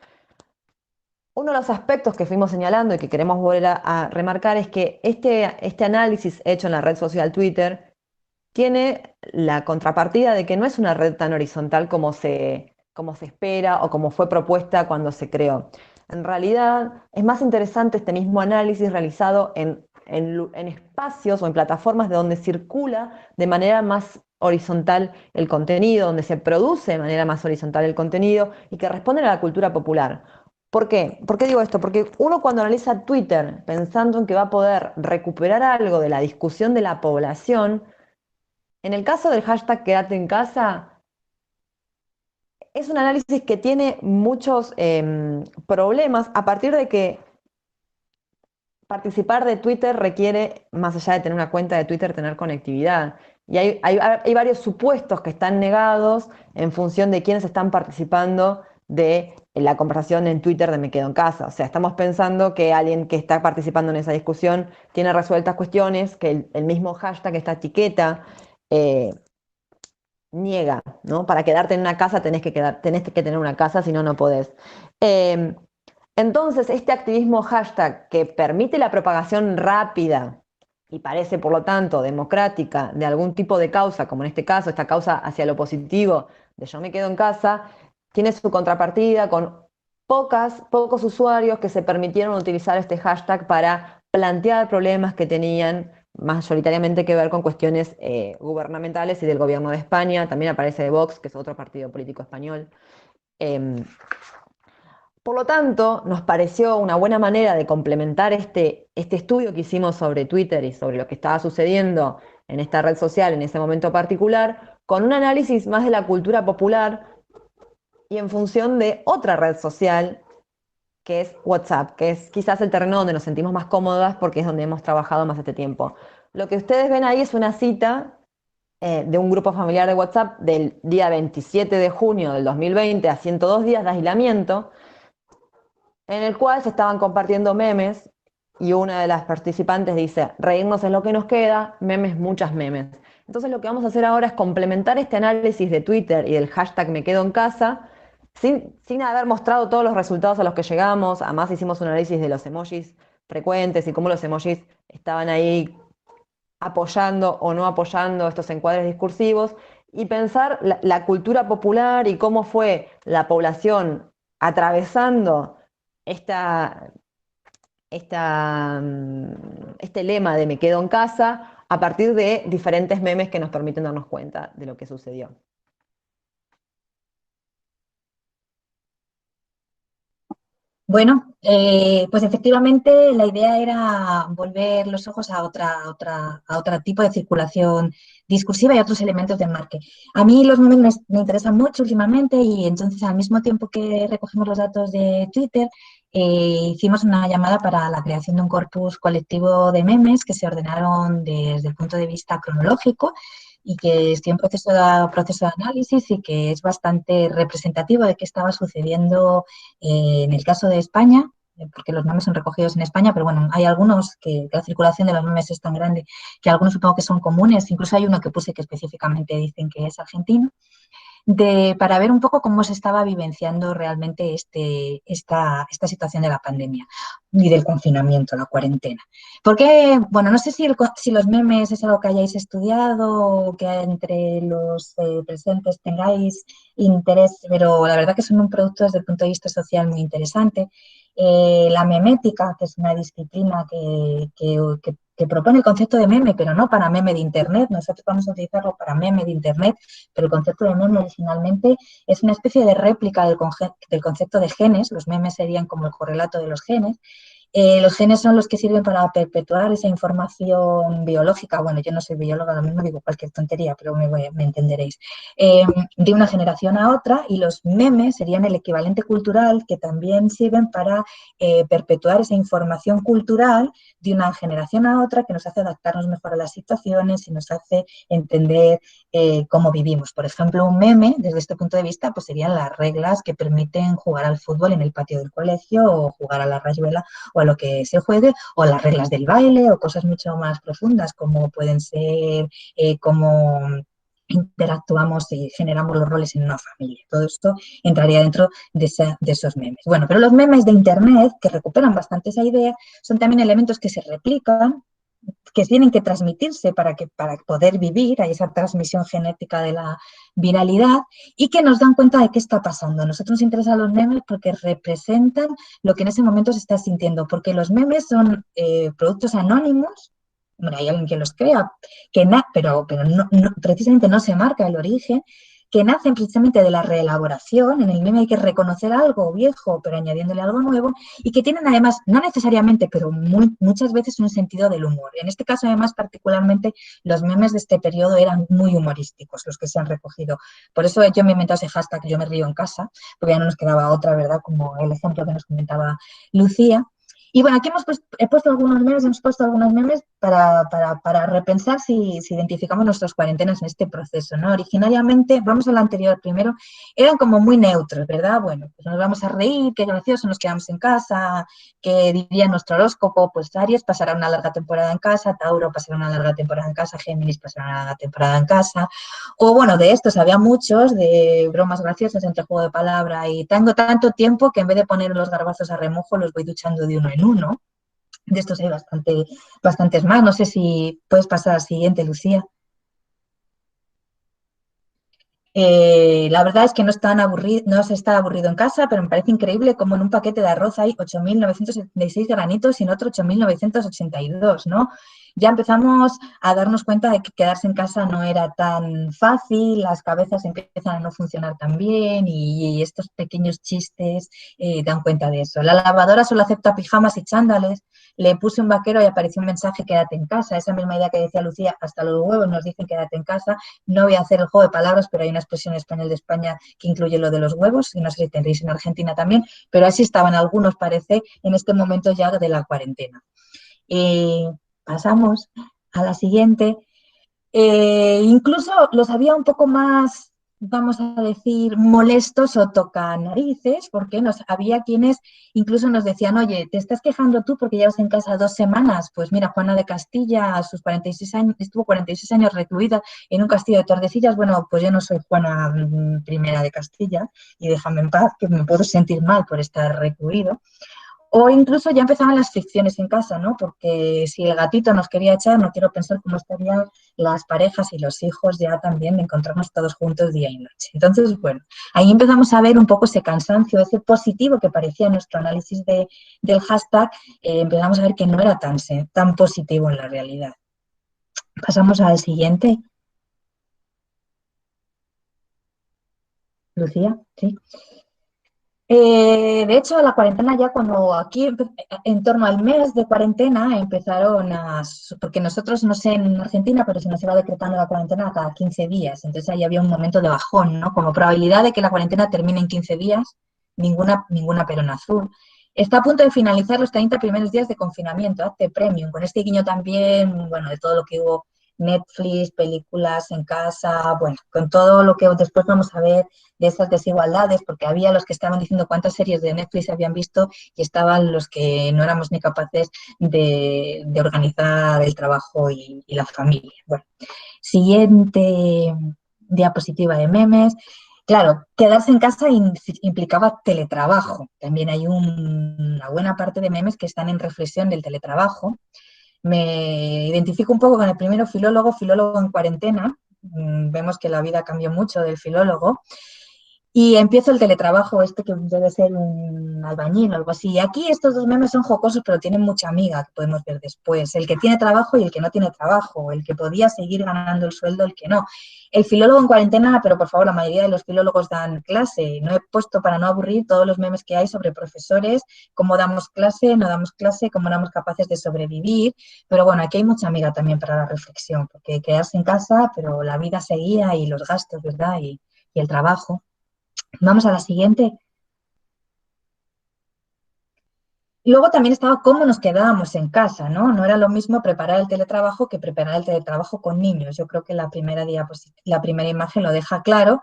Uno de los aspectos que fuimos señalando y que queremos volver a remarcar es que este análisis hecho en la red social Twitter tiene la contrapartida de que no es una red tan horizontal como se como se espera o como fue propuesta cuando se creó. En realidad, es más interesante este mismo análisis realizado en espacios o en plataformas de donde circula de manera más horizontal el contenido, donde se produce de manera más horizontal el contenido y que responden a la cultura popular. ¿Por qué? ¿Por qué digo esto? Porque uno cuando analiza Twitter pensando en que va a poder recuperar algo de la discusión de la población, en el caso del hashtag Quédate en casa, es un análisis que tiene muchos problemas a partir de que participar de Twitter requiere, más allá de tener una cuenta de Twitter, tener conectividad. Y hay varios supuestos que están negados en función de quiénes están participando de la conversación en Twitter de Me Quedo en Casa. O sea, estamos pensando que alguien que está participando en esa discusión tiene resueltas cuestiones que el mismo hashtag, esta etiqueta, niega, ¿no? Para quedarte en una casa tenés que tener una casa, si no, no podés. Entonces, este activismo hashtag que permite la propagación rápida y parece, por lo tanto, democrática de algún tipo de causa, como en este caso, esta causa hacia lo positivo de yo me quedo en casa, tiene su contrapartida con pocos usuarios que se permitieron utilizar este hashtag para plantear problemas que tenían mayoritariamente que ver con cuestiones gubernamentales y del gobierno de España. También aparece de Vox, que es otro partido político español. Por lo tanto, nos pareció una buena manera de complementar este estudio que hicimos sobre Twitter y sobre lo que estaba sucediendo en esta red social en ese momento particular, con un análisis más de la cultura popular y en función de otra red social, que es WhatsApp, que es quizás el terreno donde nos sentimos más cómodas porque es donde hemos trabajado más este tiempo. Lo que ustedes ven ahí es una cita de un grupo familiar de WhatsApp del día 27 de junio del 2020 a 102 días de aislamiento, en el cual se estaban compartiendo memes y una de las participantes dice, reírnos es lo que nos queda, memes, muchas memes. Entonces lo que vamos a hacer ahora es complementar este análisis de Twitter y del hashtag Me Quedo en Casa, sin haber mostrado todos los resultados a los que llegamos. Además hicimos un análisis de los emojis frecuentes y cómo los emojis estaban ahí apoyando o no apoyando estos encuadres discursivos, y pensar la cultura popular y cómo fue la población atravesando este lema de Me Quedo en Casa a partir de diferentes memes que nos permiten darnos cuenta de lo que sucedió. Bueno, pues efectivamente la idea era volver los ojos a otro tipo de circulación discursiva y a otros elementos de enmarque. A mí los memes me interesan mucho últimamente y entonces al mismo tiempo que recogimos los datos de Twitter, hicimos una llamada para la creación de un corpus colectivo de memes que se ordenaron desde el punto de vista cronológico y que estoy en proceso de análisis y que es bastante representativo de qué estaba sucediendo en el caso de España, porque los memes son recogidos en España, pero bueno, hay algunos que la circulación de los memes es tan grande que algunos supongo que son comunes, incluso hay uno que puse que específicamente dicen que es argentino, para ver un poco cómo se estaba vivenciando realmente esta situación de la pandemia y del confinamiento, la cuarentena. Porque, bueno, no sé si los memes es algo que hayáis estudiado o que entre los presentes tengáis interés, pero la verdad que son un producto desde el punto de vista social muy interesante. La memética, que es una disciplina que propone el concepto de meme, pero no para meme de Internet. Nosotros vamos a utilizarlo para meme de Internet, pero el concepto de meme originalmente es una especie de réplica del concepto de genes. Los memes serían como el correlato de los genes. Los genes son los que sirven para perpetuar esa información biológica. Bueno, yo no soy bióloga, lo mismo digo cualquier tontería, pero me entenderéis. De una generación a otra, y los memes serían el equivalente cultural que también sirven para perpetuar esa información cultural de una generación a otra, que nos hace adaptarnos mejor a las situaciones y nos hace entender cómo vivimos. Por ejemplo, un meme, desde este punto de vista, pues serían las reglas que permiten jugar al fútbol en el patio del colegio o jugar a la rayuela o a lo que se juegue, o las reglas del baile o cosas mucho más profundas como pueden ser cómo interactuamos y generamos los roles en una familia. Todo esto entraría dentro de esos memes. Bueno, pero los memes de Internet, que recuperan bastante esa idea, son también elementos que se replican que tienen que transmitirse para poder vivir, hay esa transmisión genética de la viralidad, y que nos dan cuenta de qué está pasando. A nosotros nos interesan los memes porque representan lo que en ese momento se está sintiendo, porque los memes son productos anónimos. Bueno, hay alguien que los crea, pero precisamente no se marca el origen, que nacen precisamente de la reelaboración. En el meme hay que reconocer algo viejo, pero añadiéndole algo nuevo, y que tienen además, no necesariamente, pero muchas veces un sentido del humor. En este caso, además, particularmente, los memes de este periodo eran muy humorísticos, los que se han recogido. Por eso yo me he inventado ese hashtag "yo me río en casa", porque ya no nos quedaba otra, ¿verdad? Como el ejemplo que nos comentaba Lucía. Y bueno, aquí hemos puesto algunos memes para repensar si identificamos nuestras cuarentenas en este proceso, ¿no? Originariamente, vamos a la anterior primero, eran como muy neutros, ¿verdad? Bueno, pues nos vamos a reír, qué gracioso, nos quedamos en casa, qué diría nuestro horóscopo, pues Aries pasará una larga temporada en casa, Tauro pasará una larga temporada en casa, Géminis pasará una larga temporada en casa. O bueno, de estos había muchos, de bromas graciosas entre juego de palabra, y tengo tanto tiempo que en vez de poner los garbazos a remojo los voy duchando de uno en uno. De estos hay bastantes más. No sé si puedes pasar al siguiente, Lucía. La verdad es que no se está aburrido en casa, pero me parece increíble cómo en un paquete de arroz hay 8.976 granitos y en otro 8.982, ¿no? Ya empezamos a darnos cuenta de que quedarse en casa no era tan fácil, las cabezas empiezan a no funcionar tan bien, y estos pequeños chistes dan cuenta de eso. La lavadora solo acepta pijamas y chándales. Le puse un vaquero y apareció un mensaje: quédate en casa. Esa misma idea que decía Lucía, hasta los huevos nos dicen quédate en casa. No voy a hacer el juego de palabras, pero hay una expresión en español de España que incluye lo de los huevos, y no sé si tendréis en Argentina también, pero así estaban algunos, parece, en este momento ya de la cuarentena. Pasamos a la siguiente. Incluso los había un poco más, vamos a decir, molestos o tocanarices, porque había quienes incluso nos decían: oye, ¿te estás quejando tú porque llevas en casa 2 semanas? Pues mira, Juana de Castilla, a sus 46 años, estuvo 46 años recluida en un castillo de Tordesillas. Bueno, pues yo no soy Juana I de Castilla, y déjame en paz, que me puedo sentir mal por estar recluido. O incluso ya empezaban las fricciones en casa, ¿no? Porque si el gatito nos quería echar, no quiero pensar cómo estarían las parejas y los hijos ya también de encontrarnos todos juntos día y noche. Entonces, bueno, ahí empezamos a ver un poco ese cansancio, ese positivo que parecía en nuestro análisis del hashtag. Empezamos a ver que no era tan positivo en la realidad. Pasamos al siguiente. Lucía, sí. De hecho, la cuarentena ya cuando aquí, en torno al mes de cuarentena, empezaron porque nosotros, no sé en Argentina, pero se nos iba decretando la cuarentena cada 15 días, entonces ahí había un momento de bajón, ¿no? Como probabilidad de que la cuarentena termine en 15 días, ninguna pero en azul. Está a punto de finalizar los 30 primeros días de confinamiento, hazte premium, con este guiño también, bueno, de todo lo que hubo, Netflix, películas en casa, bueno, con todo lo que después vamos a ver de esas desigualdades, porque había los que estaban diciendo cuántas series de Netflix habían visto, y estaban los que no éramos ni capaces de organizar el trabajo y la familia. Bueno, siguiente diapositiva de memes. Claro, quedarse en casa implicaba teletrabajo. También hay una buena parte de memes que están en reflexión del teletrabajo. Me identifico un poco con el primero, filólogo en cuarentena. Vemos que la vida cambió mucho del filólogo. Y empiezo el teletrabajo, que debe ser un albañil o algo así. Y aquí estos dos memes son jocosos, pero tienen mucha amiga, que podemos ver después. El que tiene trabajo y el que no tiene trabajo. El que podía seguir ganando el sueldo, el que no. El filólogo en cuarentena, pero por favor, la mayoría de los filólogos dan clase. No he puesto, para no aburrir, todos los memes que hay sobre profesores, cómo damos clase, no damos clase, cómo éramos capaces de sobrevivir. Pero bueno, aquí hay mucha amiga también para la reflexión, porque quedarse en casa, pero la vida seguía, y los gastos, ¿verdad? Y el trabajo. Vamos a la siguiente. Luego también estaba cómo nos quedábamos en casa, ¿no? No era lo mismo preparar el teletrabajo que preparar el teletrabajo con niños. Yo creo que la primera imagen lo deja claro.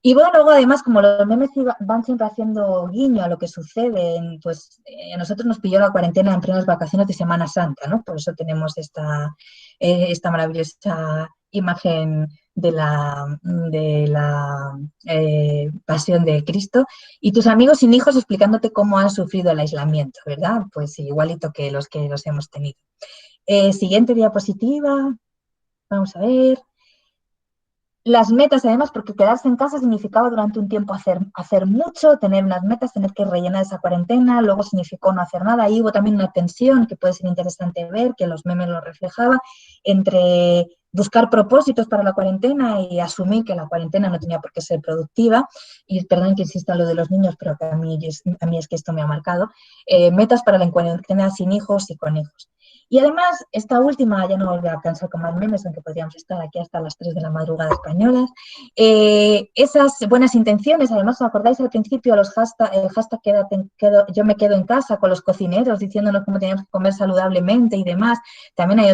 Y bueno, luego además, como los memes van siempre haciendo guiño a lo que sucede, pues a nosotros nos pilló la cuarentena en plenas vacaciones de Semana Santa, ¿no? Por eso tenemos esta maravillosa imagen Pasión de Cristo, y tus amigos sin hijos explicándote cómo han sufrido el aislamiento, ¿verdad? Pues igualito que los hemos tenido. Siguiente diapositiva, vamos a ver. Las metas, además, porque quedarse en casa significaba durante un tiempo hacer mucho, tener unas metas, tener que rellenar esa cuarentena, luego significó no hacer nada. Ahí hubo también una tensión que puede ser interesante ver, que los memes lo reflejaba, entre buscar propósitos para la cuarentena y asumir que la cuarentena no tenía por qué ser productiva. Y perdón que insista en lo de los niños, pero que a mí es que esto me ha marcado. Metas para la cuarentena sin hijos y con hijos. Y además, esta última, ya no voy a cansar con más memes, aunque podríamos estar aquí hasta las 3 de la madrugada españolas. Esas buenas intenciones, además, ¿os acordáis al principio el hashtag yo me quedo en casa con los cocineros diciéndonos cómo teníamos que comer saludablemente y demás? También hay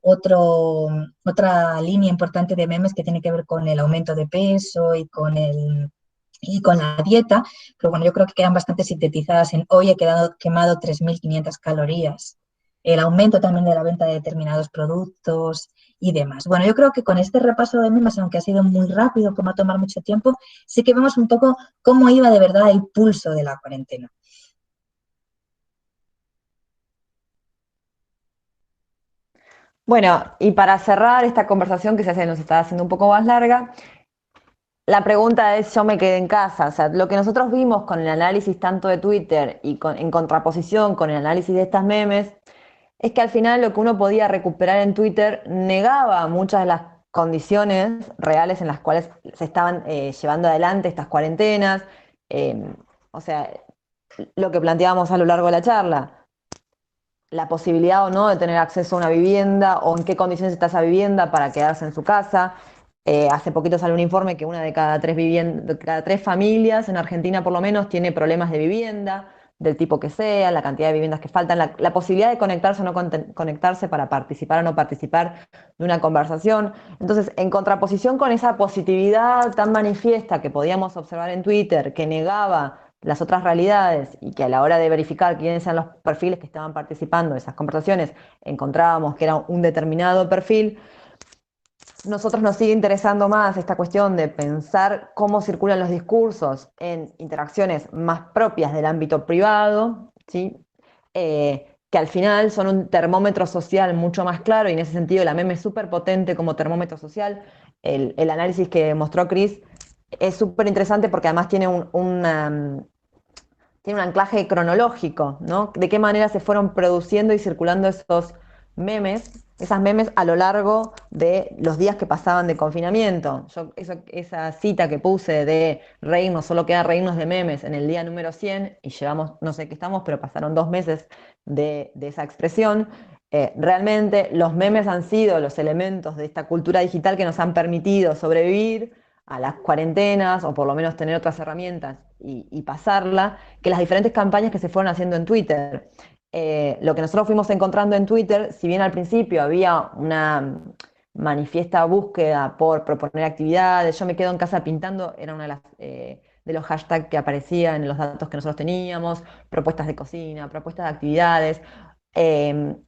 otra línea importante de memes que tiene que ver con el aumento de peso y con la dieta, pero bueno, yo creo que quedan bastante sintetizadas en hoy he quemado 3.500 calorías. El aumento también de la venta de determinados productos y demás. Bueno, yo creo que con este repaso de memes, aunque ha sido muy rápido por no tomar mucho tiempo, sí que vemos un poco cómo iba de verdad el pulso de la cuarentena. Bueno, y para cerrar esta conversación que nos está haciendo un poco más larga, la pregunta es, yo me quedé en casa. O sea, lo que nosotros vimos con el análisis tanto de Twitter y en contraposición con el análisis de estas memes, es que al final lo que uno podía recuperar en Twitter negaba muchas de las condiciones reales en las cuales se estaban llevando adelante estas cuarentenas. O sea, lo que planteábamos a lo largo de la charla, la posibilidad o no de tener acceso a una vivienda o en qué condiciones está esa vivienda para quedarse en su casa. Hace poquito salió un informe que una de cada tres familias en Argentina por lo menos tiene problemas de vivienda, del tipo que sea, la cantidad de viviendas que faltan, la posibilidad de conectarse o no conectarse para participar o no participar de una conversación. Entonces, en contraposición con esa positividad tan manifiesta que podíamos observar en Twitter, que negaba las otras realidades y que a la hora de verificar quiénes eran los perfiles que estaban participando de esas conversaciones, encontrábamos que era un determinado perfil, nosotros nos sigue interesando más esta cuestión de pensar cómo circulan los discursos en interacciones más propias del ámbito privado, ¿sí? Que al final son un termómetro social mucho más claro, y en ese sentido la meme es súper potente como termómetro social. El análisis que mostró Chris es súper interesante porque además tiene tiene un anclaje cronológico, ¿no? De qué manera se fueron produciendo y circulando esas memes a lo largo de los días que pasaban de confinamiento. Esa cita que puse de reírnos, solo queda reírnos de memes en el día número 100, y llevamos, no sé qué estamos, pero pasaron 2 meses de esa expresión. Realmente los memes han sido los elementos de esta cultura digital que nos han permitido sobrevivir a las cuarentenas, o por lo menos tener otras herramientas y pasarla, que las diferentes campañas que se fueron haciendo en Twitter. Lo que nosotros fuimos encontrando en Twitter, si bien al principio había una manifiesta búsqueda por proponer actividades, yo me quedo en casa pintando, era una de los hashtags que aparecían en los datos que nosotros teníamos, propuestas de cocina, propuestas de actividades.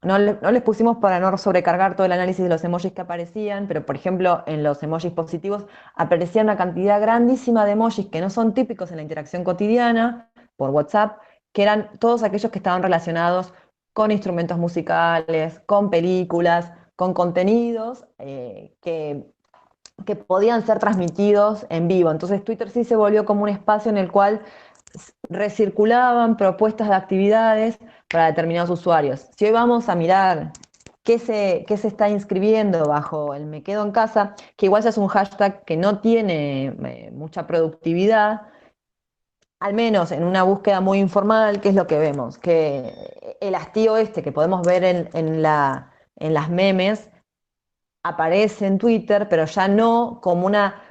No les pusimos para no sobrecargar todo el análisis de los emojis que aparecían, pero por ejemplo en los emojis positivos aparecía una cantidad grandísima de emojis que no son típicos en la interacción cotidiana por WhatsApp, que eran todos aquellos que estaban relacionados con instrumentos musicales, con películas, con contenidos que podían ser transmitidos en vivo. Entonces Twitter sí se volvió como un espacio en el cual recirculaban propuestas de actividades para determinados usuarios. Si hoy vamos a mirar qué se está inscribiendo bajo el me quedo en casa, que igual ya es un hashtag que no tiene mucha productividad, al menos en una búsqueda muy informal, ¿qué es lo que vemos? Que el hastío que podemos ver en las memes aparece en Twitter, pero ya no como una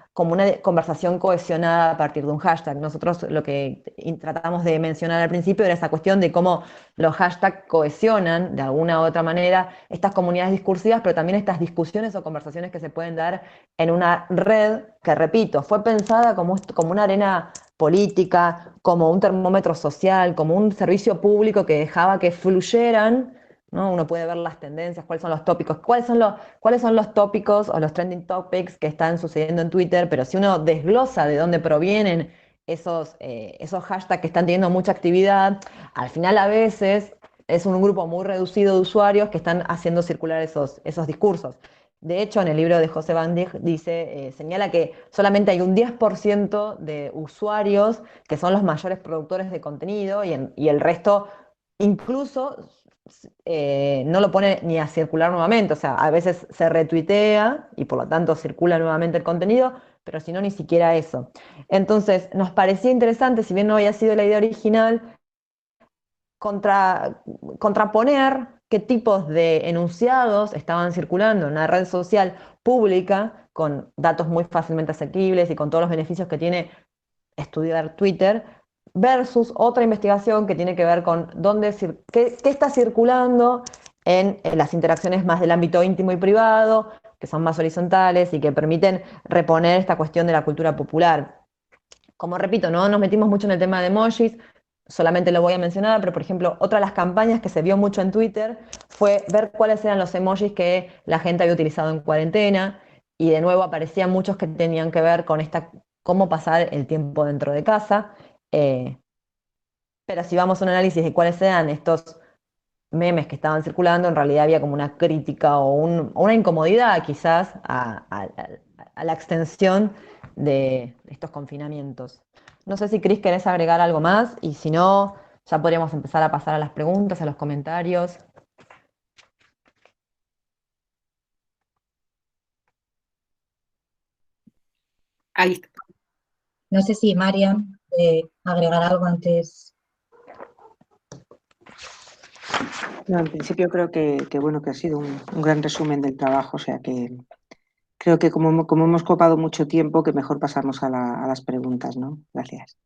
conversación cohesionada a partir de un hashtag. Nosotros lo que tratamos de mencionar al principio era esa cuestión de cómo los hashtags cohesionan de alguna u otra manera estas comunidades discursivas, pero también estas discusiones o conversaciones que se pueden dar en una red que, repito, fue pensada como una arena política, como un termómetro social, como un servicio público que dejaba que fluyeran ¿no? Uno puede ver las tendencias, cuáles son los tópicos, cuáles son los tópicos o los trending topics que están sucediendo en Twitter, pero si uno desglosa de dónde provienen esos hashtags que están teniendo mucha actividad, al final a veces es un grupo muy reducido de usuarios que están haciendo circular esos discursos. De hecho, en el libro de José Van Dijk señala que solamente hay un 10% de usuarios que son los mayores productores de contenido y el resto incluso no lo pone ni a circular nuevamente. O sea, a veces se retuitea y por lo tanto circula nuevamente el contenido, pero si no, ni siquiera eso. Entonces, nos parecía interesante, si bien no había sido la idea original, contraponer qué tipos de enunciados estaban circulando en una red social pública con datos muy fácilmente asequibles y con todos los beneficios que tiene estudiar Twitter versus otra investigación que tiene que ver con qué está circulando en las interacciones más del ámbito íntimo y privado, que son más horizontales y que permiten reponer esta cuestión de la cultura popular. Como repito, no nos metimos mucho en el tema de emojis, solamente lo voy a mencionar, pero por ejemplo, otra de las campañas que se vio mucho en Twitter fue ver cuáles eran los emojis que la gente había utilizado en cuarentena, y de nuevo aparecían muchos que tenían que ver con cómo pasar el tiempo dentro de casa. Pero si vamos a un análisis de cuáles eran estos memes que estaban circulando, en realidad había como una crítica o una incomodidad quizás a la extensión de estos confinamientos. No sé si Cris querés agregar algo más, y si no, ya podríamos empezar a pasar a las preguntas, a los comentarios. Ahí está. No sé si Marian agregar algo antes. No, en principio creo que bueno, que ha sido un gran resumen del trabajo, o sea que creo que como hemos copado mucho tiempo, que mejor pasamos a las preguntas, ¿no? Gracias.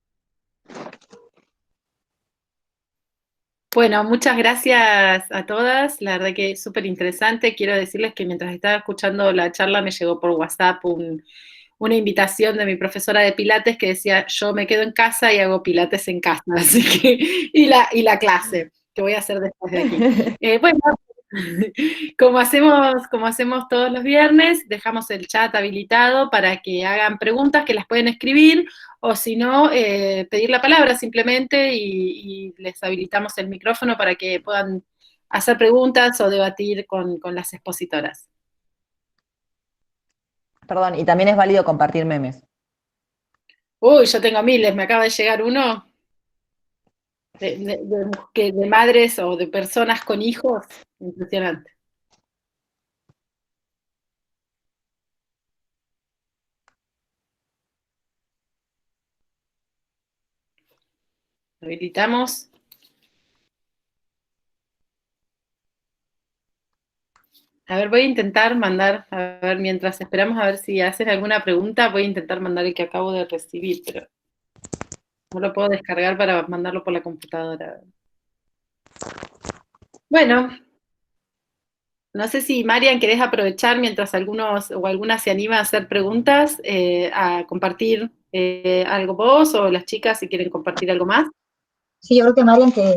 Bueno, muchas gracias a todas, la verdad que es súper interesante. Quiero decirles que mientras estaba escuchando la charla me llegó por WhatsApp una invitación de mi profesora de Pilates que decía: yo me quedo en casa y hago Pilates en casa, así que, y la clase que voy a hacer después de aquí. Bueno, como hacemos todos los viernes, dejamos el chat habilitado para que hagan preguntas, que las pueden escribir, o si no, pedir la palabra simplemente y les habilitamos el micrófono para que puedan hacer preguntas o debatir con las expositoras. Perdón, y también es válido compartir memes. Uy, yo tengo miles, me acaba de llegar uno de madres o de personas con hijos, impresionante. Habilitamos. A ver, voy a intentar mandar, a ver, mientras esperamos a ver si hacen alguna pregunta, voy a intentar mandar el que acabo de recibir, pero no lo puedo descargar para mandarlo por la computadora. Bueno, no sé si Marian querés aprovechar mientras algunos o algunas se anima a hacer preguntas, a compartir algo vos, o las chicas si quieren compartir algo más. Sí, yo creo que Marian que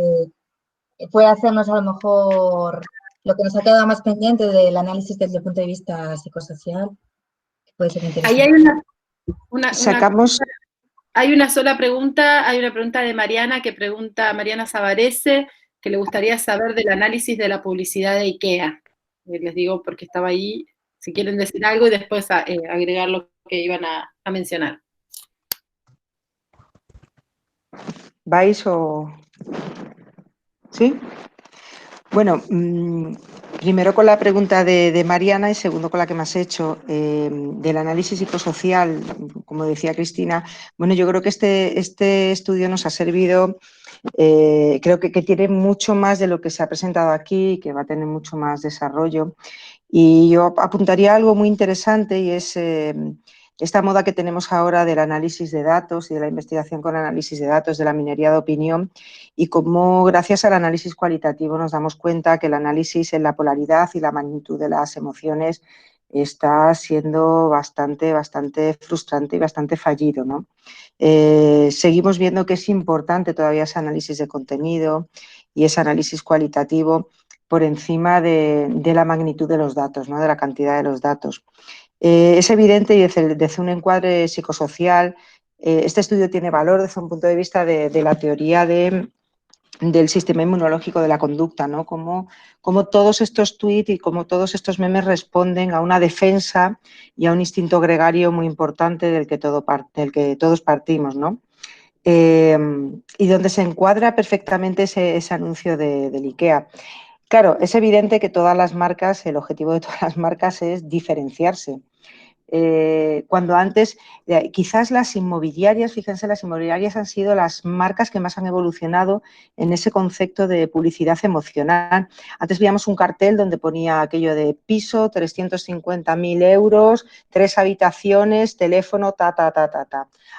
puede hacernos a lo mejor lo que nos ha quedado más pendiente del análisis desde el punto de vista psicosocial, que puede ser interesante. Ahí hay Sacamos... hay una sola pregunta, hay una pregunta de Mariana que pregunta, Mariana Savarese, que le gustaría saber del análisis de la publicidad de IKEA. Les digo porque estaba ahí, si quieren decir algo y después agregar lo que iban a mencionar. ¿Vais o...? ¿Sí? Bueno, primero con la pregunta de Mariana y segundo con la que me has hecho del análisis psicosocial, como decía Cristina. Bueno, yo creo que este estudio nos ha servido, creo que tiene mucho más de lo que se ha presentado aquí, que va a tener mucho más desarrollo. Y yo apuntaría algo muy interesante, y es esta moda que tenemos ahora del análisis de datos y de la investigación con análisis de datos, de la minería de opinión, y cómo gracias al análisis cualitativo nos damos cuenta que el análisis en la polaridad y la magnitud de las emociones está siendo bastante frustrante y bastante fallido, ¿no? Seguimos viendo que es importante todavía ese análisis de contenido y ese análisis cualitativo, por encima de la magnitud de los datos, ¿no? De la cantidad de los datos. Es evidente y desde un encuadre psicosocial, este estudio tiene valor desde un punto de vista de la teoría del sistema inmunológico de la conducta, ¿no? Como todos estos tweets y como todos estos memes responden a una defensa y a un instinto gregario muy importante del que todos partimos, ¿no? Y donde se encuadra perfectamente ese anuncio del IKEA. Claro, es evidente que todas las marcas, el objetivo de todas las marcas es diferenciarse. Cuando antes, quizás las inmobiliarias, fíjense, las inmobiliarias han sido las marcas que más han evolucionado en ese concepto de publicidad emocional. Antes veíamos un cartel donde ponía aquello de piso, 350.000 euros, 3 habitaciones, teléfono, ta.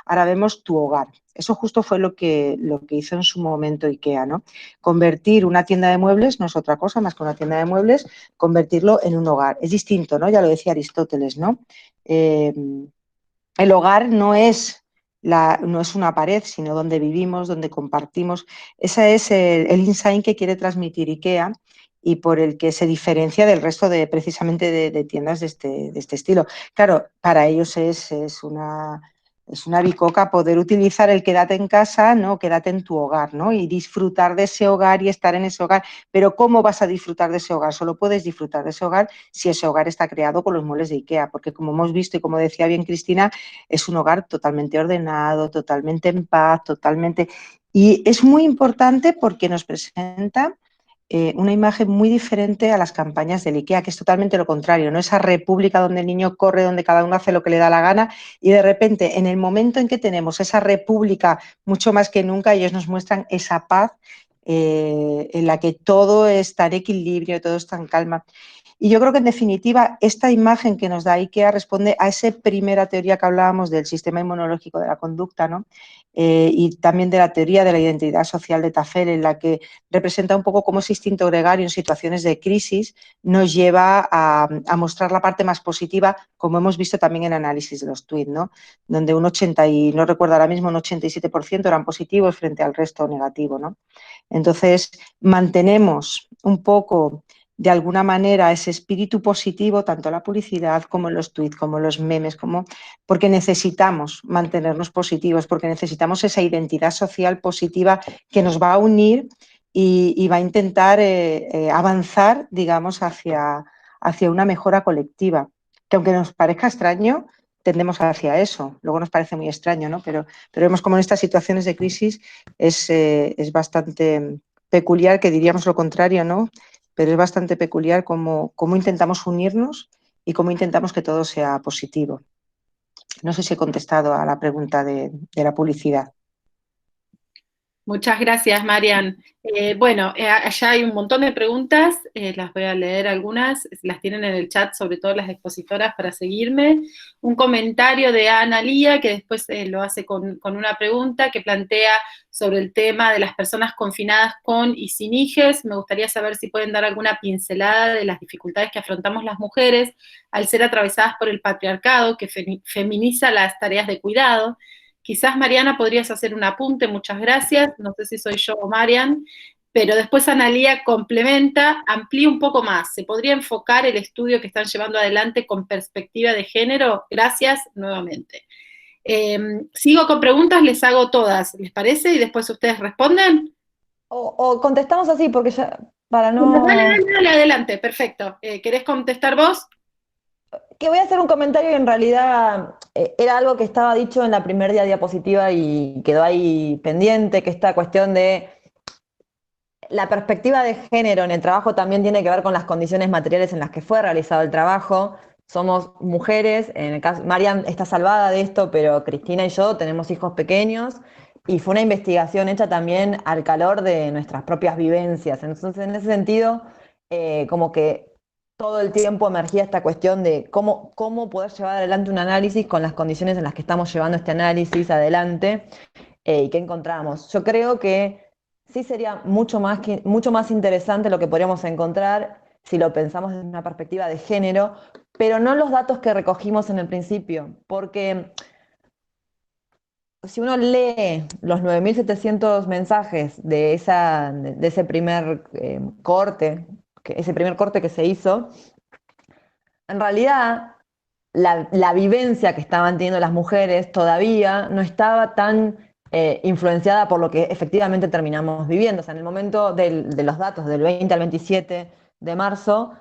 Ahora vemos tu hogar. Eso justo fue lo que hizo en su momento IKEA, ¿no? Convertir una tienda de muebles no es otra cosa más que una tienda de muebles, convertirlo en un hogar. Es distinto, ¿no? Ya lo decía Aristóteles, ¿no? El hogar no es una pared, sino donde vivimos, donde compartimos. Ese es el insight que quiere transmitir IKEA y por el que se diferencia del resto precisamente de tiendas de este estilo. Claro, para ellos es una bicoca poder utilizar el quédate en casa, ¿no? Quédate en tu hogar, ¿no? Y disfrutar de ese hogar y estar en ese hogar. Pero ¿cómo vas a disfrutar de ese hogar? Solo puedes disfrutar de ese hogar si ese hogar está creado con los muebles de IKEA, porque como hemos visto y como decía bien Cristina, es un hogar totalmente ordenado, totalmente en paz, totalmente... Y es muy importante porque nos presenta una imagen muy diferente a las campañas del IKEA, que es totalmente lo contrario, ¿no? Esa república donde el niño corre, donde cada uno hace lo que le da la gana y de repente en el momento en que tenemos esa república mucho más que nunca, ellos nos muestran esa paz en la que todo está en equilibrio, todo está en calma. Y yo creo que en definitiva esta imagen que nos da IKEA responde a esa primera teoría que hablábamos del sistema inmunológico de la conducta, ¿no? Y también de la teoría de la identidad social de Tafel, en la que representa un poco cómo ese instinto gregario en situaciones de crisis nos lleva a mostrar la parte más positiva, como hemos visto también en análisis de los tweets, ¿no? Donde un 80 y no recuerdo ahora mismo, un 87% eran positivos frente al resto negativo, ¿no? Entonces, mantenemos un poco de alguna manera ese espíritu positivo, tanto en la publicidad como en los tweets, como en los memes, porque necesitamos mantenernos positivos, porque necesitamos esa identidad social positiva que nos va a unir y va a intentar avanzar, digamos, hacia una mejora colectiva. Que aunque nos parezca extraño, tendemos hacia eso. Luego nos parece muy extraño, ¿no? Pero vemos como en estas situaciones de crisis es bastante peculiar, que diríamos lo contrario, ¿no? Pero es bastante peculiar cómo intentamos unirnos y cómo intentamos que todo sea positivo. No sé si he contestado a la pregunta de la publicidad. Muchas gracias, Marian. Bueno, allá hay un montón de preguntas, las voy a leer algunas, las tienen en el chat, sobre todo las expositoras, para seguirme. Un comentario de Ana Lía, que después lo hace con una pregunta que plantea sobre el tema de las personas confinadas con y sin hijes. Me gustaría saber si pueden dar alguna pincelada de las dificultades que afrontamos las mujeres al ser atravesadas por el patriarcado, que feminiza las tareas de cuidado. Quizás, Mariana, podrías hacer un apunte, muchas gracias, no sé si soy yo o Marian, pero después Analía complementa, amplía un poco más. ¿Se podría enfocar el estudio que están llevando adelante con perspectiva de género? Gracias nuevamente. Sigo con preguntas, les hago todas, ¿les parece? Y después ustedes responden. O contestamos así, porque ya, para no... Dale, adelante, perfecto. ¿Querés contestar vos? Que voy a hacer un comentario que en realidad era algo que estaba dicho en la primera diapositiva y quedó ahí pendiente, que esta cuestión de la perspectiva de género en el trabajo también tiene que ver con las condiciones materiales en las que fue realizado el trabajo. Somos mujeres, en el caso, Marian está salvada de esto, pero Cristina y yo tenemos hijos pequeños y fue una investigación hecha también al calor de nuestras propias vivencias. Entonces, en ese sentido, como que todo el tiempo emergía esta cuestión de cómo poder llevar adelante un análisis con las condiciones en las que estamos llevando este análisis adelante y qué encontramos. Yo creo que sí sería mucho más interesante lo que podríamos encontrar si lo pensamos desde una perspectiva de género, pero no los datos que recogimos en el principio, porque si uno lee los 9.700 mensajes de ese primer corte ese primer corte que se hizo, en realidad la vivencia que estaban teniendo las mujeres todavía no estaba tan influenciada por lo que efectivamente terminamos viviendo. O sea, en el momento de los datos del 20 al 27 de marzo,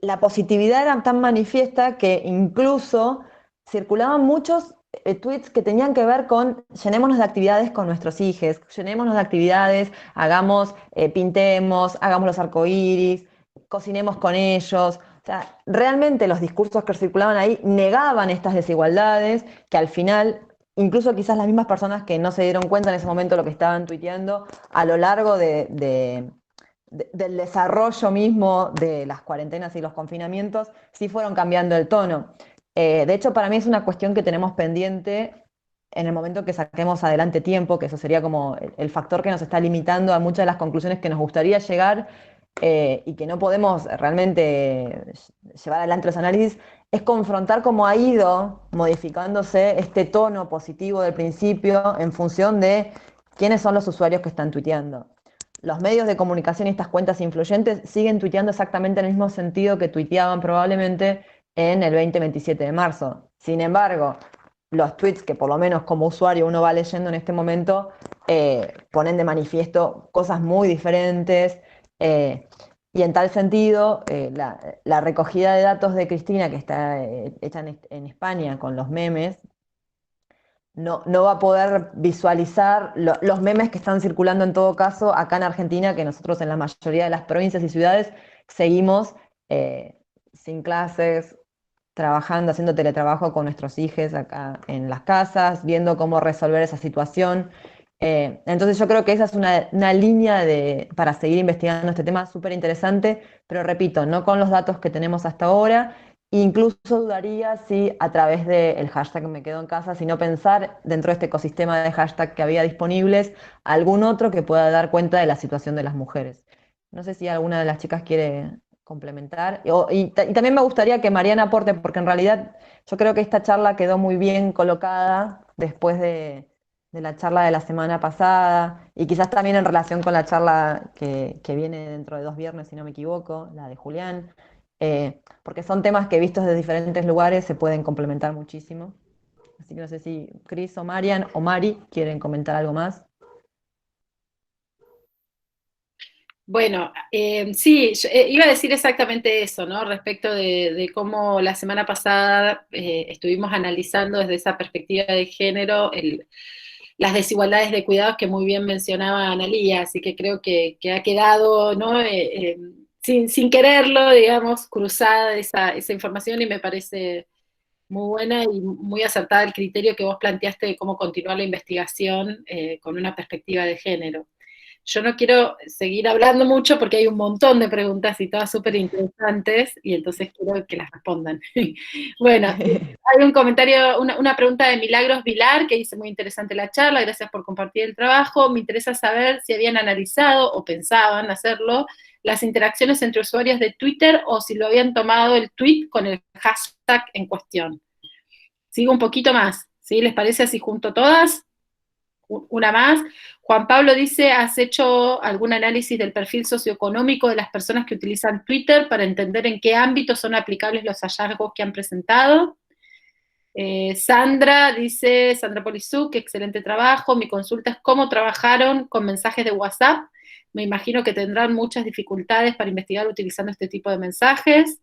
la positividad era tan manifiesta que incluso circulaban muchos tweets que tenían que ver con llenémonos de actividades con nuestros hijos, llenémonos de actividades, hagamos, pintemos, hagamos los arcoíris, cocinemos con ellos. O sea, realmente los discursos que circulaban ahí negaban estas desigualdades que al final, incluso quizás las mismas personas que no se dieron cuenta en ese momento de lo que estaban tuiteando, a lo largo del desarrollo mismo de las cuarentenas y los confinamientos, sí fueron cambiando el tono. De hecho, para mí es una cuestión que tenemos pendiente en el momento que saquemos adelante tiempo, que eso sería como el factor que nos está limitando a muchas de las conclusiones que nos gustaría llegar y que no podemos realmente llevar adelante los análisis, es confrontar cómo ha ido modificándose este tono positivo del principio en función de quiénes son los usuarios que están tuiteando. Los medios de comunicación y estas cuentas influyentes siguen tuiteando exactamente en el mismo sentido que tuiteaban probablemente en el 20-27 de marzo. Sin embargo, los tweets que por lo menos como usuario uno va leyendo en este momento ponen de manifiesto cosas muy diferentes y en tal sentido la recogida de datos de Cristina que está hecha en España con los memes no va a poder visualizar los memes que están circulando en todo caso acá en Argentina, que nosotros en la mayoría de las provincias y ciudades seguimos sin clases, trabajando, haciendo teletrabajo con nuestros hijos acá en las casas, viendo cómo resolver esa situación. Entonces yo creo que esa es una línea para seguir investigando este tema súper interesante, pero repito, no con los datos que tenemos hasta ahora. Incluso dudaría si a través del hashtag me quedo en casa, sino pensar dentro de este ecosistema de hashtag que había disponibles, algún otro que pueda dar cuenta de la situación de las mujeres. No sé si alguna de las chicas quiere complementar. Y también me gustaría que Mariana aporte, porque en realidad yo creo que esta charla quedó muy bien colocada después de la charla de la semana pasada, y quizás también en relación con la charla que viene dentro de 2 viernes, si no me equivoco, la de Julián, porque son temas que vistos de diferentes lugares se pueden complementar muchísimo. Así que no sé si Cris o Marian o Mari quieren comentar algo más. Bueno, sí, yo, iba a decir exactamente eso, ¿no? Respecto de cómo la semana pasada estuvimos analizando desde esa perspectiva de género las desigualdades de cuidados que muy bien mencionaba Analía, así que creo que ha quedado, ¿no? Sin quererlo, digamos, cruzada esa información y me parece muy buena y muy acertada el criterio que vos planteaste de cómo continuar la investigación con una perspectiva de género. Yo no quiero seguir hablando mucho porque hay un montón de preguntas y todas súper interesantes y entonces quiero que las respondan. Bueno, hay un comentario, una pregunta de Milagros Vilar que dice muy interesante la charla, gracias por compartir el trabajo. Me interesa saber si habían analizado o pensaban hacerlo las interacciones entre usuarios de Twitter o si lo habían tomado el tweet con el hashtag en cuestión. Sigo un poquito más, ¿sí? ¿Les parece así junto todas? Una más. Juan Pablo dice, ¿has hecho algún análisis del perfil socioeconómico de las personas que utilizan Twitter para entender en qué ámbitos son aplicables los hallazgos que han presentado? Sandra dice, Sandra Polisuk, excelente trabajo. Mi consulta es cómo trabajaron con mensajes de WhatsApp. Me imagino que tendrán muchas dificultades para investigar utilizando este tipo de mensajes.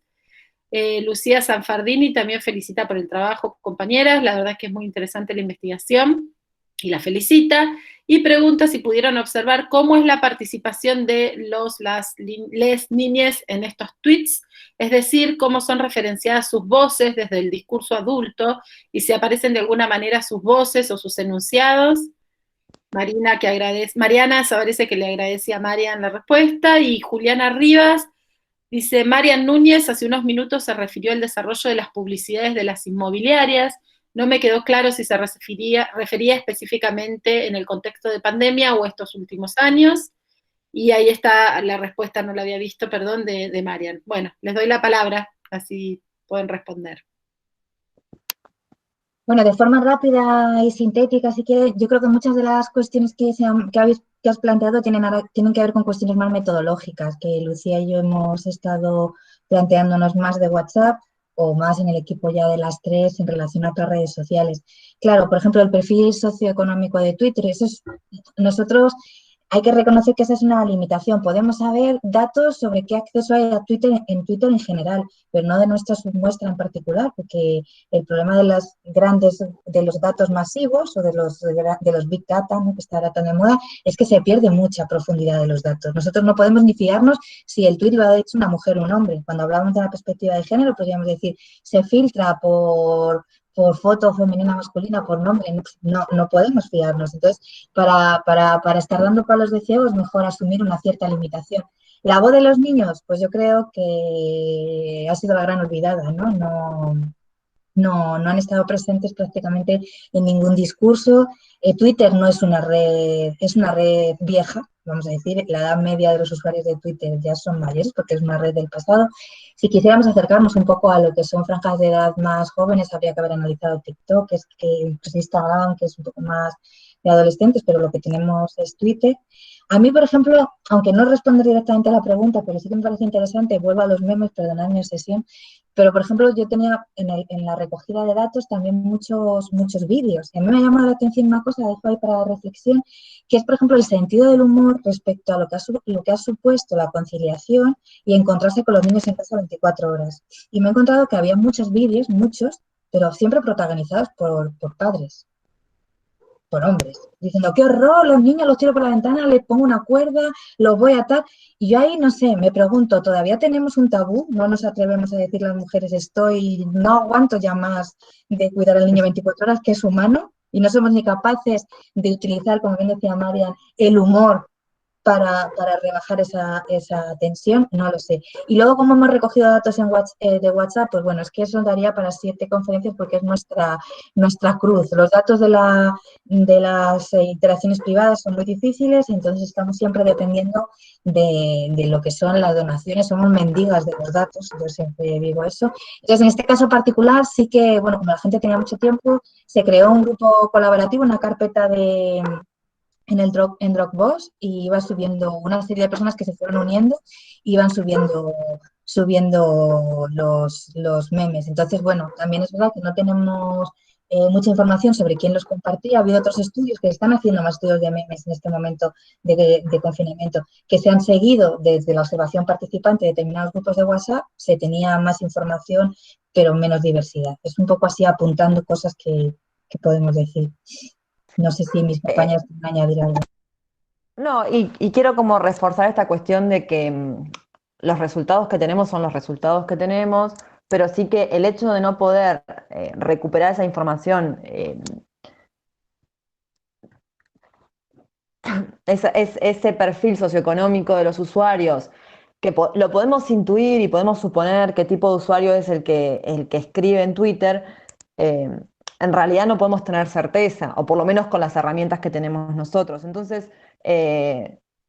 Lucía Sanfardini también felicita por el trabajo, compañeras. La verdad es que es muy interesante la investigación y la felicita, y pregunta si pudieron observar cómo es la participación de les niñes en estos tweets, es decir, cómo son referenciadas sus voces desde el discurso adulto, y si aparecen de alguna manera sus voces o sus enunciados. Mariana parece que le agradece a Marian la respuesta, y Juliana Rivas dice, Marian Núñez hace unos minutos se refirió al desarrollo de las publicidades de las inmobiliarias. No me quedó claro si se refería específicamente en el contexto de pandemia o estos últimos años. Y ahí está la respuesta, no la había visto, perdón, de Marian. Bueno, les doy la palabra, así pueden responder. Bueno, de forma rápida y sintética, si quieres, yo creo que muchas de las cuestiones que habéis que has planteado tienen que ver con cuestiones más metodológicas, que Lucía y yo hemos estado planteándonos más de WhatsApp o más en el equipo ya de las tres en relación a otras redes sociales. Claro, por ejemplo, el perfil socioeconómico de Twitter, nosotros hay que reconocer que esa es una limitación. Podemos saber datos sobre qué acceso hay a Twitter en Twitter en general, pero no de nuestra submuestra en particular, porque el problema de de los datos masivos o de los big data, ¿no?, que está ahora tan de moda, es que se pierde mucha profundidad de los datos. Nosotros no podemos ni fiarnos si el tweet lo ha hecho una mujer o un hombre. Cuando hablamos de la perspectiva de género, podríamos decir, se filtra por foto femenina, masculina, por nombre, no podemos fiarnos. Entonces, para estar dando palos de ciego es mejor asumir una cierta limitación. La voz de los niños, pues yo creo que ha sido la gran olvidada, ¿no? No han estado presentes prácticamente en ningún discurso. Twitter no es una red, es una red vieja, vamos a decir, la edad media de los usuarios de Twitter ya son mayores porque es una red del pasado. Si quisiéramos acercarnos un poco a lo que son franjas de edad más jóvenes, habría que haber analizado TikTok, pues Instagram, que es un poco más de adolescentes, pero lo que tenemos es Twitter. A mí, por ejemplo, aunque no respondo directamente a la pregunta, pero sí que me parece interesante, vuelvo a los memes, perdonad mi obsesión, pero, por ejemplo, yo tenía en la recogida de datos también muchos vídeos. Y a mí me ha llamado la atención una cosa, dejo ahí para la reflexión, que es, por ejemplo, el sentido del humor respecto a lo que ha supuesto la conciliación y encontrarse con los niños en casa 24 horas. Y me he encontrado que había muchos vídeos, muchos, pero siempre protagonizados por padres, por hombres, diciendo, qué horror, los niños los tiro por la ventana, les pongo una cuerda, los voy a atar. Y yo ahí, no sé, me pregunto, ¿todavía tenemos un tabú? ¿No nos atrevemos a decir las mujeres, no aguanto ya más de cuidar al niño 24 horas, que es humano? Y no somos ni capaces de utilizar, como bien decía Marian, el humor para rebajar esa tensión, no lo sé. Y luego, como hemos recogido datos de WhatsApp, pues bueno, es que eso daría para 7 conferencias porque es nuestra cruz. Los datos de las interacciones privadas son muy difíciles, entonces estamos siempre dependiendo de lo que son las donaciones, somos mendigas de los datos, yo siempre digo eso. Entonces, en este caso particular, sí que, bueno, como la gente tenía mucho tiempo, se creó un grupo colaborativo, una carpeta en Dropbox, y iba subiendo una serie de personas que se fueron uniendo y iban subiendo los memes. Entonces, bueno, también es verdad que no tenemos mucha información sobre quién los compartía. Ha habido otros estudios que están haciendo más estudios de memes en este momento de confinamiento, que se han seguido desde la observación participante de determinados grupos de WhatsApp, se tenía más información, pero menos diversidad. Es un poco así apuntando cosas que podemos decir. No sé si mis compañeros quieren añadir algo. No, y quiero como reforzar esta cuestión de que los resultados que tenemos son los resultados que tenemos, pero sí que el hecho de no poder recuperar esa información, ese perfil socioeconómico de los usuarios, que lo podemos intuir y podemos suponer qué tipo de usuario es el que escribe en Twitter, en realidad no podemos tener certeza, o por lo menos con las herramientas que tenemos nosotros. Entonces,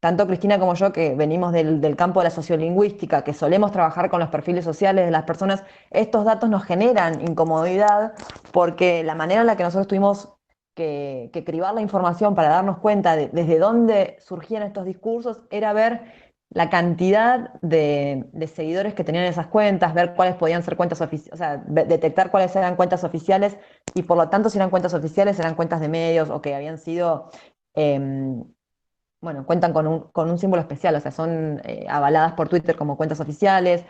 tanto Cristina como yo, que venimos del campo de la sociolingüística, que solemos trabajar con los perfiles sociales de las personas, estos datos nos generan incomodidad porque la manera en la que nosotros tuvimos que cribar la información para darnos cuenta de desde dónde surgían estos discursos era ver la cantidad de seguidores que tenían esas cuentas, ver cuáles podían ser cuentas oficiales, o sea, detectar cuáles eran cuentas oficiales y por lo tanto si eran cuentas oficiales eran cuentas de medios o que habían sido, bueno, cuentan con un símbolo especial, o sea, son avaladas por Twitter como cuentas oficiales.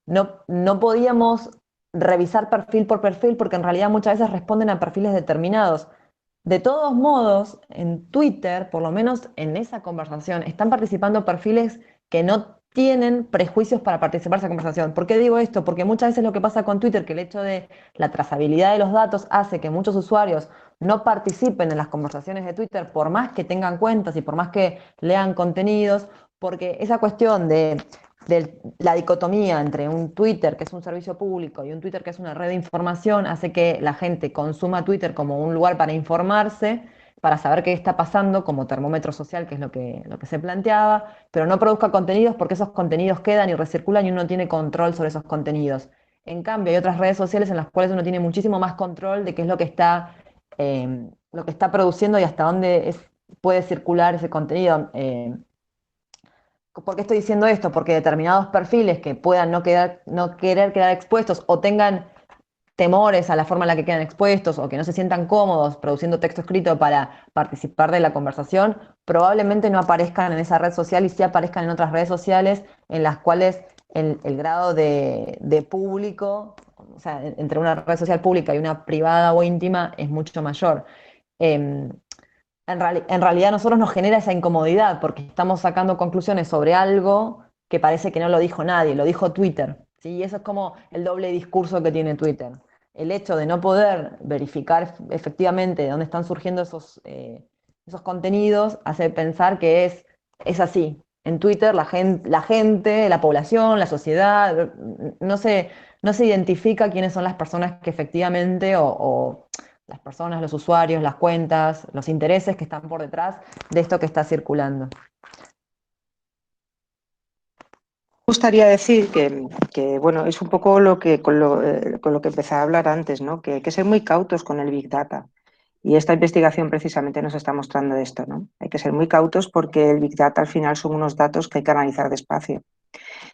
No podíamos revisar perfil por perfil porque en realidad muchas veces responden a perfiles determinados. De todos modos, en Twitter, por lo menos en esa conversación, están participando perfiles que no tienen prejuicios para participar en esa conversación. ¿Por qué digo esto? Porque muchas veces lo que pasa con Twitter, que el hecho de la trazabilidad de los datos hace que muchos usuarios no participen en las conversaciones de Twitter por más que tengan cuentas y por más que lean contenidos, porque esa cuestión de la dicotomía entre un Twitter que es un servicio público y un Twitter que es una red de información hace que la gente consuma Twitter como un lugar para informarse, para saber qué está pasando como termómetro social, que es lo que se planteaba, pero no produzca contenidos porque esos contenidos quedan y recirculan y uno tiene control sobre esos contenidos. En cambio, hay otras redes sociales en las cuales uno tiene muchísimo más control de qué es lo que está produciendo y hasta dónde puede circular ese contenido. ¿Por qué estoy diciendo esto? Porque determinados perfiles que puedan no querer quedar expuestos o tengan temores a la forma en la que quedan expuestos o que no se sientan cómodos produciendo texto escrito para participar de la conversación, probablemente no aparezcan en esa red social y sí aparezcan en otras redes sociales en las cuales el grado de público, o sea, entre una red social pública y una privada o íntima es mucho mayor. En realidad a nosotros nos genera esa incomodidad porque estamos sacando conclusiones sobre algo que parece que no lo dijo nadie, lo dijo Twitter. ¿Sí? Y eso es como el doble discurso que tiene Twitter. El hecho de no poder verificar efectivamente de dónde están surgiendo esos contenidos hace pensar que es así. En Twitter la gente, la población, la sociedad, no se identifica quiénes son las personas que efectivamente o las personas, los usuarios, las cuentas, los intereses que están por detrás de esto que está circulando. Me gustaría decir que, bueno, es un poco con lo que empecé a hablar antes, ¿no? Que hay que ser muy cautos con el Big Data. Y esta investigación precisamente nos está mostrando esto, ¿no? Hay que ser muy cautos porque el Big Data al final son unos datos que hay que analizar despacio.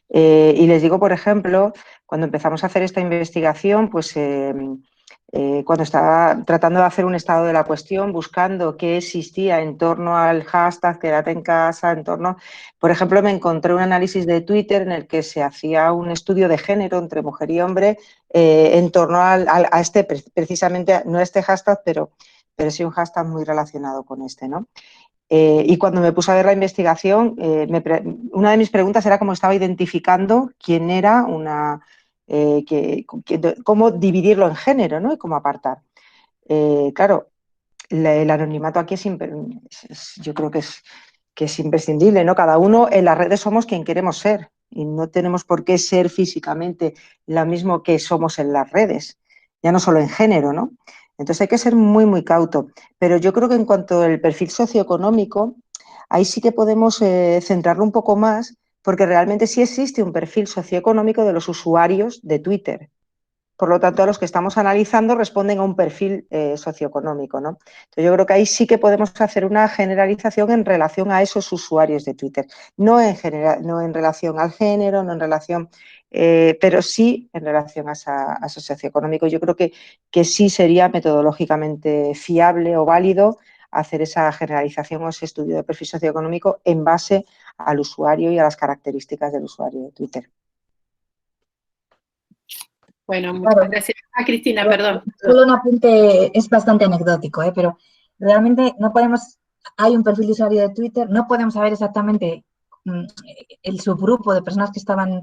Y les digo, por ejemplo, cuando empezamos a hacer esta investigación, pues cuando estaba tratando de hacer un estado de la cuestión, buscando qué existía en torno al hashtag Quédate en casa, por ejemplo, me encontré un análisis de Twitter en el que se hacía un estudio de género entre mujer y hombre en torno a este, precisamente, no este hashtag, pero sí un hashtag muy relacionado con este, ¿no? Y cuando me puse a ver la investigación, una de mis preguntas era cómo estaba identificando quién era cómo dividirlo en género, ¿no? Y cómo apartar. Claro, el anonimato aquí yo creo que es imprescindible, ¿no? Cada uno en las redes somos quien queremos ser y no tenemos por qué ser físicamente lo mismo que somos en las redes, ya no solo en género, ¿no? Entonces hay que ser muy, muy cauto. Pero yo creo que en cuanto al perfil socioeconómico, ahí sí que podemos centrarlo un poco más, porque realmente sí existe un perfil socioeconómico de los usuarios de Twitter. Por lo tanto, los que estamos analizando responden a un perfil socioeconómico, ¿no? Entonces, yo creo que ahí sí que podemos hacer una generalización en relación a esos usuarios de Twitter. No en relación al género, no en relación, pero sí en relación a ese socioeconómico. Yo creo que sí sería metodológicamente fiable o válido hacer esa generalización o ese estudio de perfil socioeconómico en base al usuario y a las características del usuario de Twitter. Bueno, muchas gracias. Cristina, perdón. Solo un apunte, es bastante anecdótico, pero realmente no podemos, hay un perfil de usuario de Twitter, no podemos saber exactamente el subgrupo de personas que estaban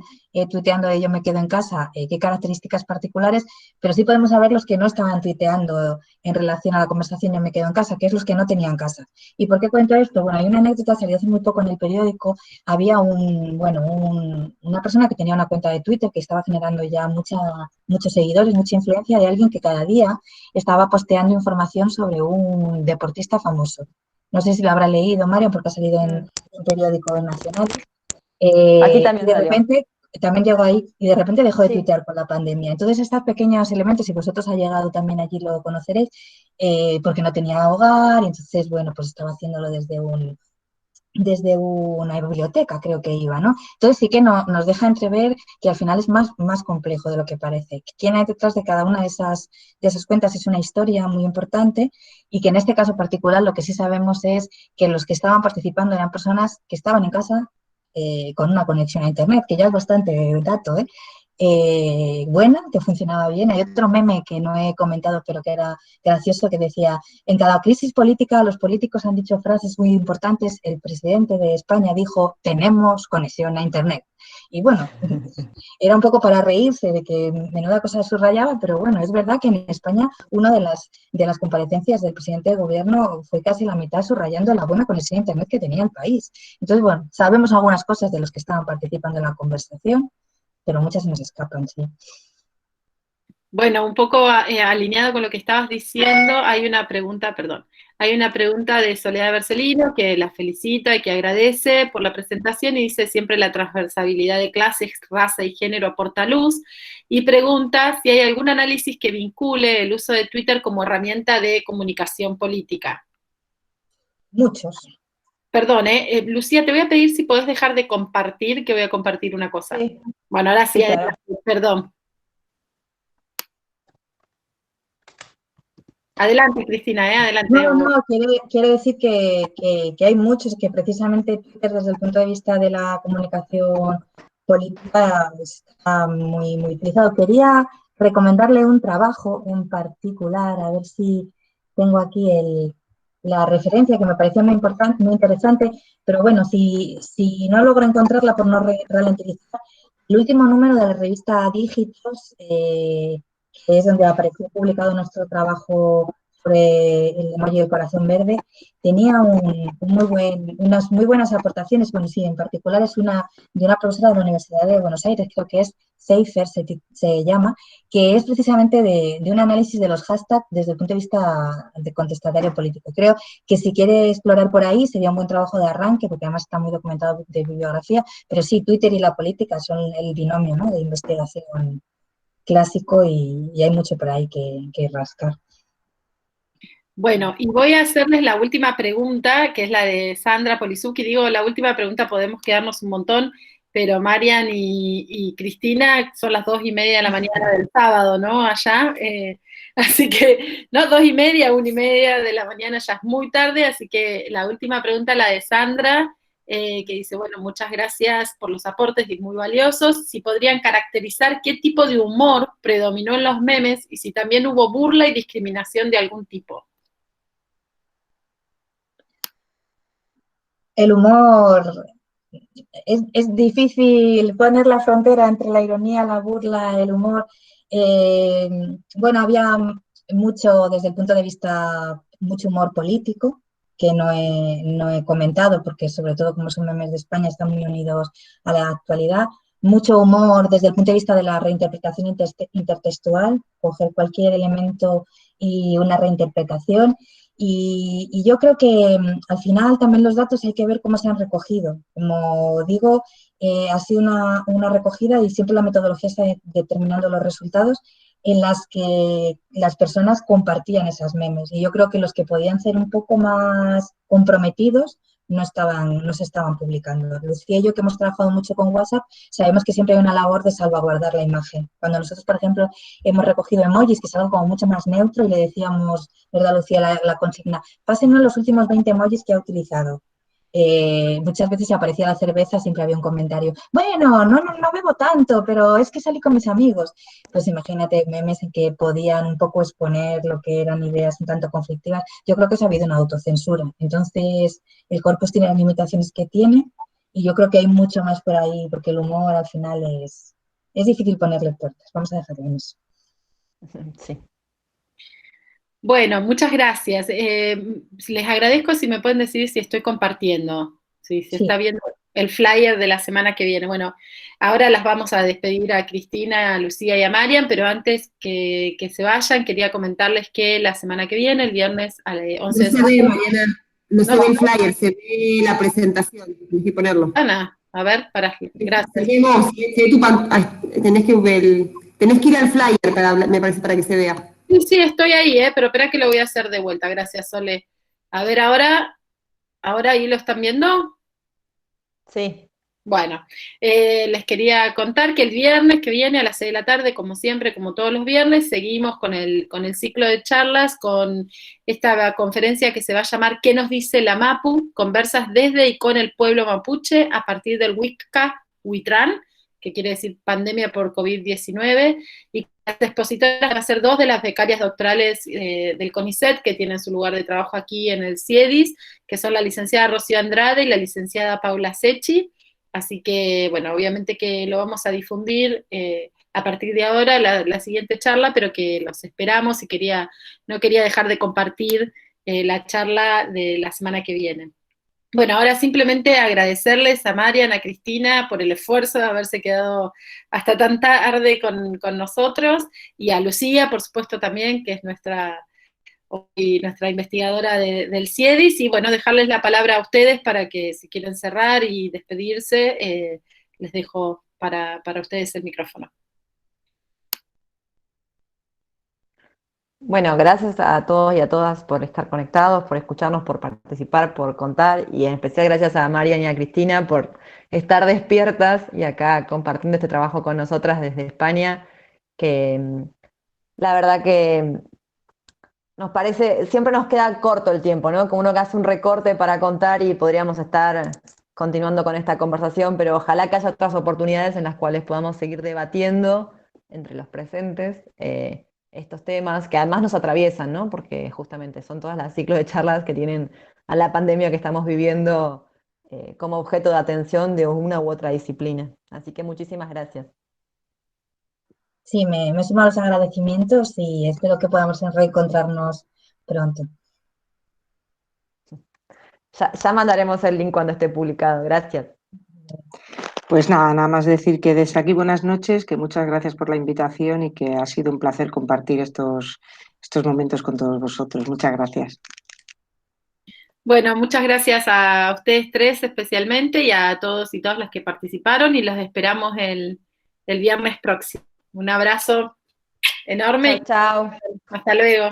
tuiteando de yo me quedo en casa, qué características particulares, pero sí podemos saber los que no estaban tuiteando en relación a la conversación yo me quedo en casa, que es los que no tenían casa. ¿Y por qué cuento esto? Bueno, hay una anécdota, salió hace muy poco en el periódico, había una persona que tenía una cuenta de Twitter que estaba generando ya muchos seguidores, mucha influencia de alguien que cada día estaba posteando información sobre un deportista famoso. No sé si lo habrá leído, Mario, porque ha salido en un periódico nacional. Aquí también de salió. repente, también llegó ahí y de repente dejó de tuitear con la pandemia. Entonces, estos pequeños elementos, si vosotros ha llegado también allí, lo conoceréis, porque no tenía hogar, y entonces, bueno, pues estaba haciéndolo desde una biblioteca, creo que iba, ¿no? Entonces sí que nos deja entrever que al final es más complejo de lo que parece. Quién hay detrás de cada una de esas cuentas es una historia muy importante y que en este caso particular lo que sí sabemos es que los que estaban participando eran personas que estaban en casa con una conexión a Internet, que ya es bastante dato, buena, que funcionaba bien. Hay otro meme que no he comentado, pero que era gracioso, que decía, en cada crisis política los políticos han dicho frases muy importantes. El presidente de España dijo, tenemos conexión a Internet. Y bueno, era un poco para reírse de que menuda cosa subrayaba, pero bueno, es verdad que en España una de las comparecencias del presidente de gobierno fue casi la mitad subrayando la buena conexión a Internet que tenía el país. Entonces, bueno, sabemos algunas cosas de los que estaban participando en la conversación, pero muchas nos escapan, sí. Bueno, un poco alineado con lo que estabas diciendo, hay una pregunta de Soledad Bercelino, que la felicita y que agradece por la presentación, y dice siempre la transversalidad de clases, raza y género aporta luz, y pregunta si hay algún análisis que vincule el uso de Twitter como herramienta de comunicación política. Muchos. Perdón, Lucía, te voy a pedir si podés dejar de compartir, que voy a compartir una cosa. Sí. Bueno, ahora sí, Sí, claro. adelante, perdón. Adelante, Cristina, adelante. No, quiero decir que hay muchos que precisamente Twitter desde el punto de vista de la comunicación política está muy, muy utilizado. Quería recomendarle un trabajo en particular, a ver si tengo aquí la referencia que me pareció muy interesante, pero bueno, si no logro encontrarla por no ralentizar, el último número de la revista Dígitos, que es donde apareció publicado nuestro trabajo sobre el emoji del corazón verde, tenía unas muy buenas aportaciones. Bueno, sí, en particular es de una profesora de la Universidad de Buenos Aires, creo que es Seifer, se llama, que es precisamente de un análisis de los hashtags desde el punto de vista de contestatario político. Creo que si quiere explorar por ahí sería un buen trabajo de arranque, porque además está muy documentado de bibliografía, pero sí, Twitter y la política son el binomio, ¿no?, de investigación clásico y hay mucho por ahí que rascar. Bueno, y voy a hacerles la última pregunta, que es la de Sandra Polizuki. Digo, la última pregunta, podemos quedarnos un montón, pero Marian y Cristina son las 2:30 de la mañana del sábado, ¿no? Allá. Así que, no, 2:30, 1:30 de la mañana ya es muy tarde, así que la última pregunta, la de Sandra, que dice, bueno, muchas gracias por los aportes y muy valiosos. Si podrían caracterizar qué tipo de humor predominó en los memes y si también hubo burla y discriminación de algún tipo. El humor, es difícil poner la frontera entre la ironía, la burla, el humor. Eh, bueno, había mucho, desde el punto de vista, mucho humor político, que no he comentado, porque sobre todo como son memes de España, están muy unidos a la actualidad. Mucho humor desde el punto de vista de la reinterpretación intertextual, coger cualquier elemento y una reinterpretación. Y yo creo que al final también los datos hay que ver cómo se han recogido. Como digo, ha sido una recogida y siempre la metodología está determinando los resultados en las que las personas compartían esas memes. Y yo creo que los que podían ser un poco más comprometidos no se estaban publicando. Lucía y yo, que hemos trabajado mucho con WhatsApp, sabemos que siempre hay una labor de salvaguardar la imagen. Cuando nosotros, por ejemplo, hemos recogido emojis, que es algo como mucho más neutro, y le decíamos, ¿verdad, Lucía, la consigna? Pásennos los últimos 20 emojis que ha utilizado. Muchas veces si aparecía la cerveza siempre había un comentario, bueno, no bebo tanto, pero es que salí con mis amigos. Pues imagínate memes en que podían un poco exponer lo que eran ideas un tanto conflictivas. Yo creo que eso ha habido una autocensura. Entonces, el corpus tiene las limitaciones que tiene y yo creo que hay mucho más por ahí, porque el humor al final es difícil ponerle puertas. Vamos a dejarlo en eso. Sí. Bueno, muchas gracias. Les agradezco si me pueden decir si estoy compartiendo, si se está viendo el flyer de la semana que viene. Bueno, ahora las vamos a despedir a Cristina, a Lucía y a Marian, pero antes que se vayan, quería comentarles que la semana que viene, el viernes a las 11 de No se ve, Mariana, no se ve el flyer, se ve la presentación, tienes que ponerlo. Ana, a ver, gracias. Seguimos, se ve tu pantalla, tenés que ir al flyer, me parece, para que se vea. Sí, estoy ahí, pero espera que lo voy a hacer de vuelta. Gracias, Sole. A ver, ahora ahí lo están viendo. Sí. Bueno, les quería contar que el viernes que viene a las 6 de la tarde, como siempre, como todos los viernes, seguimos con el ciclo de charlas, con esta conferencia que se va a llamar ¿Qué nos dice la Mapu? Conversas desde y con el pueblo mapuche a partir del Huitran, que quiere decir pandemia por COVID-19, y las expositoras van a ser 2 de las becarias doctorales del CONICET, que tienen su lugar de trabajo aquí en el CIEDIS, que son la licenciada Rocío Andrade y la licenciada Paula Secchi. Así que, bueno, obviamente que lo vamos a difundir a partir de ahora, la siguiente charla, pero que los esperamos y no quería dejar de compartir la charla de la semana que viene. Bueno, ahora simplemente agradecerles a Marian, a Cristina por el esfuerzo de haberse quedado hasta tan tarde con nosotros, y a Lucía, por supuesto, también, que es nuestra investigadora del CIEDIS, y bueno, dejarles la palabra a ustedes para que si quieren cerrar y despedirse, les dejo para ustedes el micrófono. Bueno, gracias a todos y a todas por estar conectados, por escucharnos, por participar, por contar, y en especial gracias a Marian y a Cristina por estar despiertas y acá compartiendo este trabajo con nosotras desde España, que la verdad que nos parece, siempre nos queda corto el tiempo, ¿no? Como uno que hace un recorte para contar y podríamos estar continuando con esta conversación, pero ojalá que haya otras oportunidades en las cuales podamos seguir debatiendo entre los presentes estos temas que además nos atraviesan, ¿no? Porque justamente son todas las ciclos de charlas que tienen a la pandemia que estamos viviendo como objeto de atención de una u otra disciplina. Así que muchísimas gracias. Sí, me sumo a los agradecimientos y espero que podamos reencontrarnos pronto. Ya mandaremos el link cuando esté publicado. Gracias. Pues nada más decir que desde aquí buenas noches, que muchas gracias por la invitación y que ha sido un placer compartir estos momentos con todos vosotros. Muchas gracias. Bueno, muchas gracias a ustedes tres especialmente y a todos y todas las que participaron y los esperamos el viernes próximo. Un abrazo enorme. Chao, chao. Hasta luego.